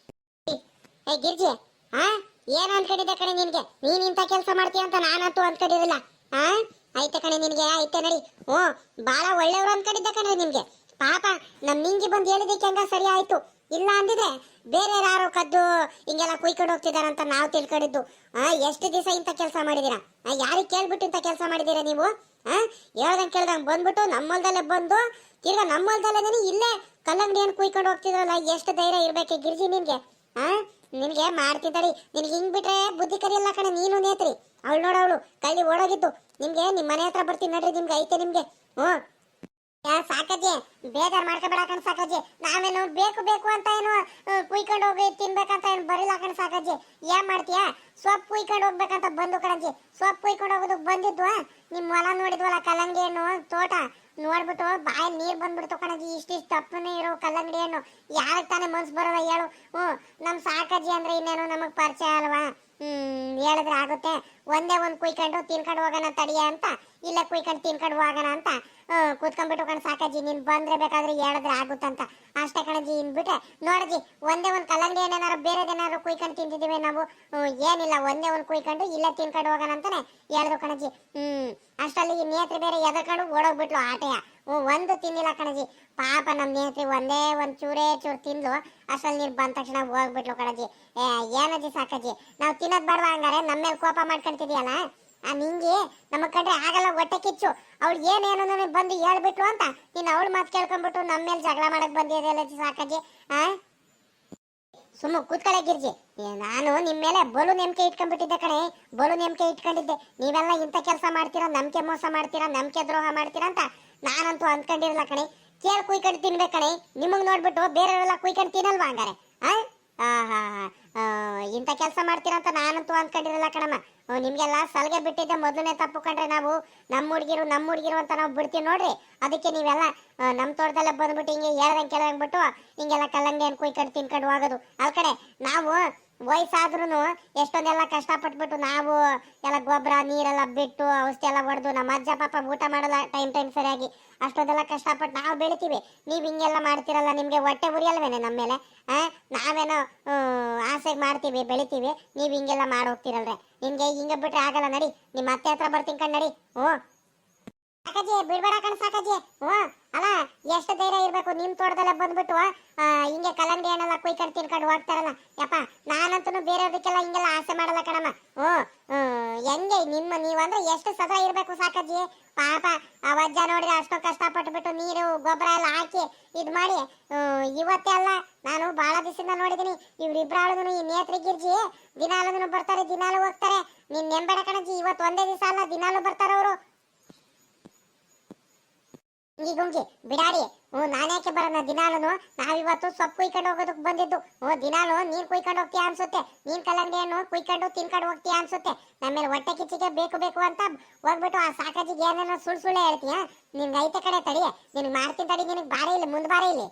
ಏ ಗಿರ್ಜಿ, ಏನ್ ಅನ್ಕೊಂಡಿದ್ದೆ ಕಣೆ ನಿನ್ಗೆ? ನೀನ್ ಇಂಥ ಕೆಲಸ ಮಾಡ್ತೀಯ ಅಂತ ನಾನಂತೂ ಅನ್ಕೊಂಡಿರಲಿಲ್ಲ. ಐತೆ ಕಣೆ ನಿನ್ಗೆ, ಐತೆ ನಡಿ. ಬಾಳ ಒಳ್ಳೆಯವ್ರು ಅನ್ಕೊಂಡಿದ್ದೆ ಕಣೆ ನಿಮ್ಗೆ. ಪಾಪ ನಮ್ ನಿಂಗಿ ಬಂದು ಹೇಳಿದಕ್ಕೆ ಹಂಗ ಸರಿ ಆಯ್ತು. ಇಲ್ಲ ಅಂದಿದ್ರೆ ಬೇರೆ ಯಾರು ಕದ್ದು ಹಿಂಗೆಲ್ಲ ಕುಯ್ಕೊಂಡು ಹೋಗ್ತಿದಾರಂತ ನಾವು ತಿಳ್ಕೊಂಡಿದ್ದು. ಎಷ್ಟು ದಿವಸ ಇಂಥ ಕೆಲಸ ಮಾಡಿದೀರಾ? ಯಾರಿಗೆ ಕೇಳ್ಬಿಟ್ಟು ಇಂಥ ಕೆಲಸ ಮಾಡಿದೀರಾ ನೀವು? ಹೇಳ್ದಂಗೆ ಬಂದ್ಬಿಟ್ಟು ನಮ್ಮಲ್ದಲ್ಲೇ ಬಂದು ತಿರ್ಗಾ ನಮ್ಮಲ್ದಲ್ಲೇ ಇಲ್ಲೇ ಕಲ್ಲಂಗಡಿಯನ್ನು ಕುಯ್ಕೊಂಡು ಹೋಗ್ತಿದ್ರಲ್ಲ, ಎಷ್ಟು ಧೈರ್ಯ ಇರ್ಬೇಕು ಗಿರ್ಜಿ ನಿನ್ಗೆ. ನಿನ್ಗೆ ಮಾಡ್ತಿದ್ದಾಳಿ. ನಿನ್ಗೆ ಹಿಂಗ್ ಬಿಟ್ರೆ ಬುದ್ಧಿ ಕರಿಯಲ್ಲ ಕಣೆ ನೀನು ನೇತ್ರಿ. ಅವಳು ನೋಡವಳು ಕಳ್ಳಿ ಓಡೋಗಿದ್ದು. ನಿಮ್ಗೆ ನಿಮ್ಮ ಮನೆ ಹತ್ರ ಬರ್ತೀನಿ ನಡ್ರಿ, ನಿಮ್ಗೆ ಐತೆ ನಿಮ್ಗೆ. ಸಾಕಾಜಿ ಬೇಜಾರ್ ಮಾಡ್ಕೋಬೇಡ ಕಣ್ ಸಾಕಾಜಿ. ನಾವೇನು ಬೇಕು ಅಂತ ಏನು ಕುಯ್ಕೊಂಡು ಹೋಗಿ ತಿನ್ಬೇಕಂತ ಏನು ಬರಿಲ್ಲ ಕಣ್ ಸಾಕಾಜಿ. ಏನ್ ಮಾಡ್ತೀಯಾ? ಸೊಪ್ಪು ಕುಯ್ಕೊಂಡು ಹೋಗ್ಬೇಕಂತ ಬಂದು ಕಣಜಿ. ಸೊಪ್ಪು ಕುಯ್ಕೊಂಡು ಹೋಗೋದಕ್ಕೆ ಬಂದಿದ್ವಾ? ನಿಮ್ ಹೊಲ ನೋಡಿದ್ವಲ್ಲ, ಕಲ್ಲಂಗಡಿ ಹಣ್ಣು ತೋಟ ನೋಡ್ಬಿಟ್ಟು ಬಾಯಲ್ಲಿ ನೀರ್ ಬಂದ್ಬಿಡ್ತು ಕಣಜಿ. ಇಷ್ಟಿಷ್ಟು ತಪ್ಪನೇ ಇರೋ ಕಲ್ಲಂಗಡಿ ಹಣ್ಣು ಯಾರಿಗೆ ತಾನೇ ಮನ್ಸು ಬರೋದ ಹೇಳು? ನಮ್ ಸಾಕಾಜಿ ಅಂದ್ರೆ ಇನ್ನೇನು ನಮಗ್ ಪರಿಚಯ ಅಲ್ವಾ? ಹೇಳಿದ್ರೆ ಆಗುತ್ತೆ. ಒಂದೇ ಒಂದು ಕುಯ್ಕೊಂಡು ತಿನ್ಕೊಂಡು ಹೋಗೋಣ ತಡಿಯ ಅಂತ, ಇಲ್ಲ ಕುಯ್ಕೊಂಡು ತಿನ್ಕೊಂಡು ಹೋಗೋಣ ಅಂತ ಕೂತ್ಕೊಂಡ್ಬಿಟ್ಟು ಕಣ್ ಸಾಕಾಜಿ. ನೀನ್ ಬಂದ್ರೆ ಬೇಕಾದ್ರೆ ಹೇಳಿದ್ರೆ ಆಗುತ್ತಂತ ಅಷ್ಟೇ ಕಣಜಿ. ಇನ್ಬಿಟ್ರೆ ನೋಡಜಿ, ಒಂದೇ ಒಂದು ಕಲ್ಲಂಗಡಿ ಏನಾರು ಬೇರೆದೇನಾದ್ರು ಕುಯ್ಕೊಂಡು ತಿಂತಿದೀವಿ ನಾವು. ಏನಿಲ್ಲ, ಒಂದೇ ಒಂದು ಕುಯ್ಕೊಂಡು ಇಲ್ಲ ತಿನ್ಕೊಂಡು ಹೋಗೋಣ ಅಂತಾನೆ ಹೇಳಿದ್ರು ಕಣಜಿ. ಅಷ್ಟರಲ್ಲಿ ಈ ನೇತ್ರಿ ಬೇರೆ ಎದರ್ಕೊಂಡು ಓಡೋಗ್ಬಿಟ್ಲು ಆಟೆಯ. ಒಂದು ತಿನ್ನಿಲ್ಲ ಕಣಜಿ. ಪಾಪ ನಮ್ ನೇತ್ರಿ ಒಂದೇ ಒಂದು ಚೂರು ತಿಂದ್ಲು. ಅಷ್ಟ್ರಲ್ಲಿ ನೀರು ಬಂದ ತಕ್ಷಣ ಹೋಗ್ಬಿಟ್ಲು ಕಣಜಿ. ಏನಜ್ಜಿ ಸಾಕಾಜಿ, ನಾವು ತಿನ್ನೋದ್ ಬೇಡವಾ? ಹಂಗಾರೆ ನಮ್ಮ ಮೇಲೆ ಕೋಪ ಮಾಡ್ಕೊಂತಿದ್ಯಲ್ಲ ನಿಂಗೆ. ನಮಗ್ ಕಂಡ್ರೆ ಆಗಲ್ಲ, ಹೊಟ್ಟೆ ಕಿಚ್ಚು. ಅವ್ಳು ಏನೇನು ಬಂದು ಹೇಳ್ಬಿಟ್ಲು ಅಂತ ನೀನು ಅವಳು ಮಾತು ಕೇಳ್ಕೊಂಡ್ಬಿಟ್ಟು ನಮ್ಮ ಮೇಲೆ ಜಗಳ ಮಾಡಕ್ ಬಂದಿದೆಯಲ್ಲ ಸಾಕಾಜಿ. ಸುಮ್ಮ ಕೂತ್ಕೊಳ್ಳೆ ಗಿರ್ಜಿ. ನಾನು ನಿಮ್ಮ ಮೇಲೆ ಬಲು ನಂಬಿಕೆ ಇಟ್ಕೊಂಡ್ಬಿಟ್ಟಿದ್ದೆ ಕಣೆ, ಬಲು ನಂಬಿಕೆ ಇಟ್ಕೊಂಡಿದ್ದೆ. ನೀವೆಲ್ಲ ಇಂಥ ಕೆಲಸ ಮಾಡ್ತೀರಾ, ನಂಬಿಕೆ ಮೋಸ ಮಾಡ್ತೀರಾ, ನಂಬಿಕೆ ದ್ರೋಹ ಮಾಡ್ತೀರಾ ಅಂತ ನಾನಂತೂ ಅಂದ್ಕೊಂಡಿರಲ್ಲ ಕಣೆ. ಕೇಳಿ ಕುಯ್ಕೊಂಡು ತಿನ್ಬೇಕು ಕಣೆ. ನಿಮಗ್ ನೋಡ್ಬಿಟ್ಟು ಬೇರೆಯವರೆಲ್ಲ ಕುಯ್ಕೊಂಡು ತಿನ್ನಲ್ವಾ ಹಂಗಾರೆ? ಇಂಥ ಕೆಲಸ ಮಾಡ್ತೀರಾ ಅಂತ ನಾನಂತೂ ಅಂದ್ಕೊಂಡಿರಲ್ಲ ಕಣಮ್ಮ. ನಿಮ್ಗೆಲ್ಲ ಸಲಿಗೆ ಬಿಟ್ಟಿದ್ದೆ ಮೊದಲನೇ ತಪ್ಪು ಕಂಡ್ರೆ. ನಾವು ನಮ್ಮ ಹುಡುಗಿರು ಅಂತ ನಾವು ಬಿಡ್ತೀವಿ ನೋಡ್ರಿ. ಅದಕ್ಕೆ ನೀವೆಲ್ಲ ನಮ್ಮ ತೋಟದಲ್ಲೇ ಬಂದ್ಬಿಟ್ಟು ಹಿಂಗೆ ಹೇಳ್ದಂಗೆ ಕೇಳ್ದಂಗ್ಬಿಟ್ಟು ಹಿಂಗೆಲ್ಲ ಕಲ್ಲಂಗಡಿ ಹಣ್ಣು ಕುಯ್ಕೊಂಡು ತಿನ್ಕೊಂಡು ಹೋಗೋದು. ಅಲ್ ಕಡೆ ನಾವು ವಯಸ್ಸಾದ್ರೂ ಎಷ್ಟೊಂದೆಲ್ಲ ಕಷ್ಟಪಟ್ಬಿಟ್ಟು ನಾವು ಎಲ್ಲ ಗೊಬ್ಬರ ನೀರೆಲ್ಲ ಬಿಟ್ಟು ಔಷಧಿ ಎಲ್ಲ ಹೊಡೆದು ನಮ್ಮ ಅಜ್ಜ ಪಾಪ ಊಟ ಮಾಡಲ್ಲ ಟೈಮ್ ಸರಿಯಾಗಿ. ಅಷ್ಟೊಂದೆಲ್ಲ ಕಷ್ಟಪಟ್ಟು ನಾವು ಬೆಳಿತೀವಿ. ನೀವು ಹಿಂಗೆಲ್ಲ ಮಾಡ್ತಿರಲ್ಲ, ನಿಮಗೆ ಹೊಟ್ಟೆ ಉರಿಯಲ್ವೇನೆ ನಮ್ಮ ಮೇಲೆ? ನಾವೇನೋ ಆಸೆಗೆ ಮಾಡ್ತೀವಿ, ಬೆಳಿತೀವಿ, ನೀವು ಹಿಂಗೆಲ್ಲ ಮಾಡಿ ಹೋಗ್ತಿರಲ್ರೆ. ನಿಮ್ಗೆ ಹಿಂಗೆ ಬಿಟ್ರೆ ಆಗಲ್ಲ. ನಡಿ, ನಿಮ್ಮ ಅತ್ತೆ ಹತ್ರ ಬರ್ತೀನಿ ಕಣ್ ನಡಿ. ಸಾಕಾಜಿ ಬಿಡ್ಬೇಡ ಕಣ್ ಸಾಕಾಜಿ. ಅಲ್ಲ ಎಷ್ಟು ಧೈರ್ಯ ಇರ್ಬೇಕು ನಿಮ್ ತೋಟದಲ್ಲೇ ಬಂದ್ಬಿಟ್ಟು ಹಿಂಗೆ ಕಲ್ಲಂಗಡಿ ಹಣ್ಣೆಲ್ಲ ಕುಯ್ಕೊಂಡು ತಿನ್ಕೊಂಡು ಹೋಗ್ತಾರಲ್ಲ. ಯಪ್ಪ ನಾನಂತೂ ಬೇರೆಯವ್ರಿಗೆಲ್ಲ ಹಿಂಗೆಲ್ಲ ಆಸೆ ಮಾಡಲ್ಲ ಕಣಮ್ಮ. ಹೆಂಗೆ ನೀವಂದ್ರೆ ಎಷ್ಟು ಸದಾ ಇರ್ಬೇಕು ಸಾಕಾಜಿ. ಪಾಪ ಆ ಅಜ್ಜ ನೋಡಿದ್ರೆ ಅಷ್ಟೋ ಕಷ್ಟಪಟ್ಬಿಟ್ಟು ನೀರು ಗೊಬ್ಬರ ಎಲ್ಲ ಹಾಕಿ ಇದ್ ಮಾಡಿ ಇವತ್ತೇ ಅಲ್ಲ, ನಾನು ಬಹಳ ದಿವಸದಿಂದ ನೋಡಿದೀನಿ. ಇವ್ರಿಬ್ರಾಳು ಈ ನೇತ್ರಿ ಗಿರ್ಜಿ ದಿನಾಲು ಬರ್ತಾರೆ, ದಿನಾಲು ಹೋಗ್ತಾರೆ. ನೀನ್ ನೆಂಬೇಡ ಕಣಜಿ, ಇವತ್ತು ಒಂದೇ ದಿವಸ ಅಲ್ಲ, ದಿನಾಲು ಬರ್ತಾರ ಅವರು. ಗುಂಗಿ ಬಿಡಾಡಿ. ನಾನ್ಯಾಕೆ ಬರೋಣ? ದಿನಾಲು ನಾವಿವತ್ತು ಸೊಪ್ಪು ಕುಯ್ಕೊಂಡು ಹೋಗೋದಕ್ಕೆ ಬಂದಿದ್ದು. ದಿನಾಲು ನೀನ್ ಕುಯ್ಕೊಂಡು ಹೋಗ್ತೀಯ ಅನ್ಸುತ್ತೆ, ನೀನ್ ಕಲ್ಲಂಗಡಿ ಹಣ್ಣು ಕುಯ್ಕೊಂಡು ತಿನ್ಕೊಂಡು ಹೋಗ್ತೀಯ ಅನ್ಸುತ್ತೆ. ನಮ್ಮೇಲೆ ಹೊಟ್ಟೆ ಕಿಚ್ಚಿಗೆ ಬೇಕು ಅಂತ ಹೋಗ್ಬಿಟ್ಟು ಆ ಸಾಕಾಜಿಗೆ ಏನೇನೋ ಸುಳ್ಳು ಹೇಳ್ತೀಯ. ನಿನ್ಗೆ ಐತೆ ಕಡೆ ತಡಿ, ನಿನ್ಗೆ ಮಾಡ್ತೀನಿ ತಡಿ. ನಿನಗೆ ಬಾರಿ ಇಲ್ಲಿ ಮುಂದೆ ಬಾರಿ ಇಲ್ಲಿ.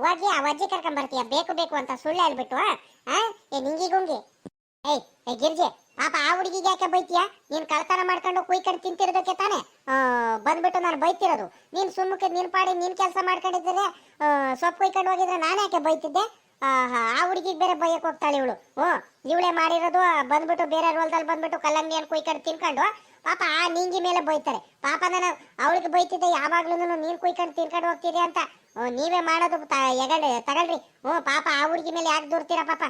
ಹೋಗಿ ಆ ಅಜ್ಜಿ ಕರ್ಕೊಂಡ್ ಬರ್ತೀಯ ಬೇಕು ಅಂತ ಸುಳ್ಳು ಹೇಳ್ಬಿಟ್ಟು. ನಿಂಗಿ ಗುಂಗಿ ಏಯ್ ಗಿರ್ಜಿ ಪಾಪ ಆ ಹುಡುಗಿಗೆ ಯಾಕೆ ಬೈತೀಯಾ? ನೀನ್ ಕಳ್ತನ ಮಾಡ್ಕೊಂಡು ಕುಯ್ಕೊಂಡು ತಿಂತಿರೋದಕ್ಕೆ ತಾನೇ ಬಂದ್ಬಿಟ್ಟು ನಾನು ಬೈತಿರೋದು. ನೀನ್ ಸುಮ್ಮಕ್ಕೆ ನಿನ್ ಪಾಡಿ ನೀನ್ ಕೆಲಸ ಮಾಡ್ಕೊಂಡಿದ್ರೆ ಸೊಪ್ಪು ಕುಯ್ಕೊಂಡು ಹೋಗಿದ್ರೆ ನಾನು ಯಾಕೆ ಬೈತಿದ್ದೆ? ಆ ಹುಡುಗಿಗೆ ಬೇರೆ ಬೈಯಕ್ ಹೋಗ್ತಾಳೆ ಇವಳು. ಇವಳೇ ಮಾಡಿರೋದು ಬಂದ್ಬಿಟ್ಟು ಬೇರೆ ಹೊಲದಲ್ಲಿ ಬಂದ್ಬಿಟ್ಟು ಕಲ್ಲಂಗಡಿ ಹಣ್ಣು ಕುಯ್ಕೊಂಡು ತಿನ್ಕೊಂಡು ಪಾಪ ಆ ನಿಂಗಿ ಮೇಲೆ ಬೈತಾರೆ. ಪಾಪ ನಾನು ಅವಳಿಗೆ ಬೈತಿದ್ದೆ ಯಾವಾಗ್ಲೂ ನೀನ್ ಕುಯ್ಕೊಂಡು ತಿನ್ಕೊಂಡು ಹೋಗ್ತೀರಿ ಅಂತ. ನೀವೇ ಮಾಡೋದು ತಗಳ್ರಿ. ಪಾಪ ಆ ಹುಡುಗಿ ಮೇಲೆ ಯಾಕೆ ದೂರ್ತೀರಾ ಪಾಪ?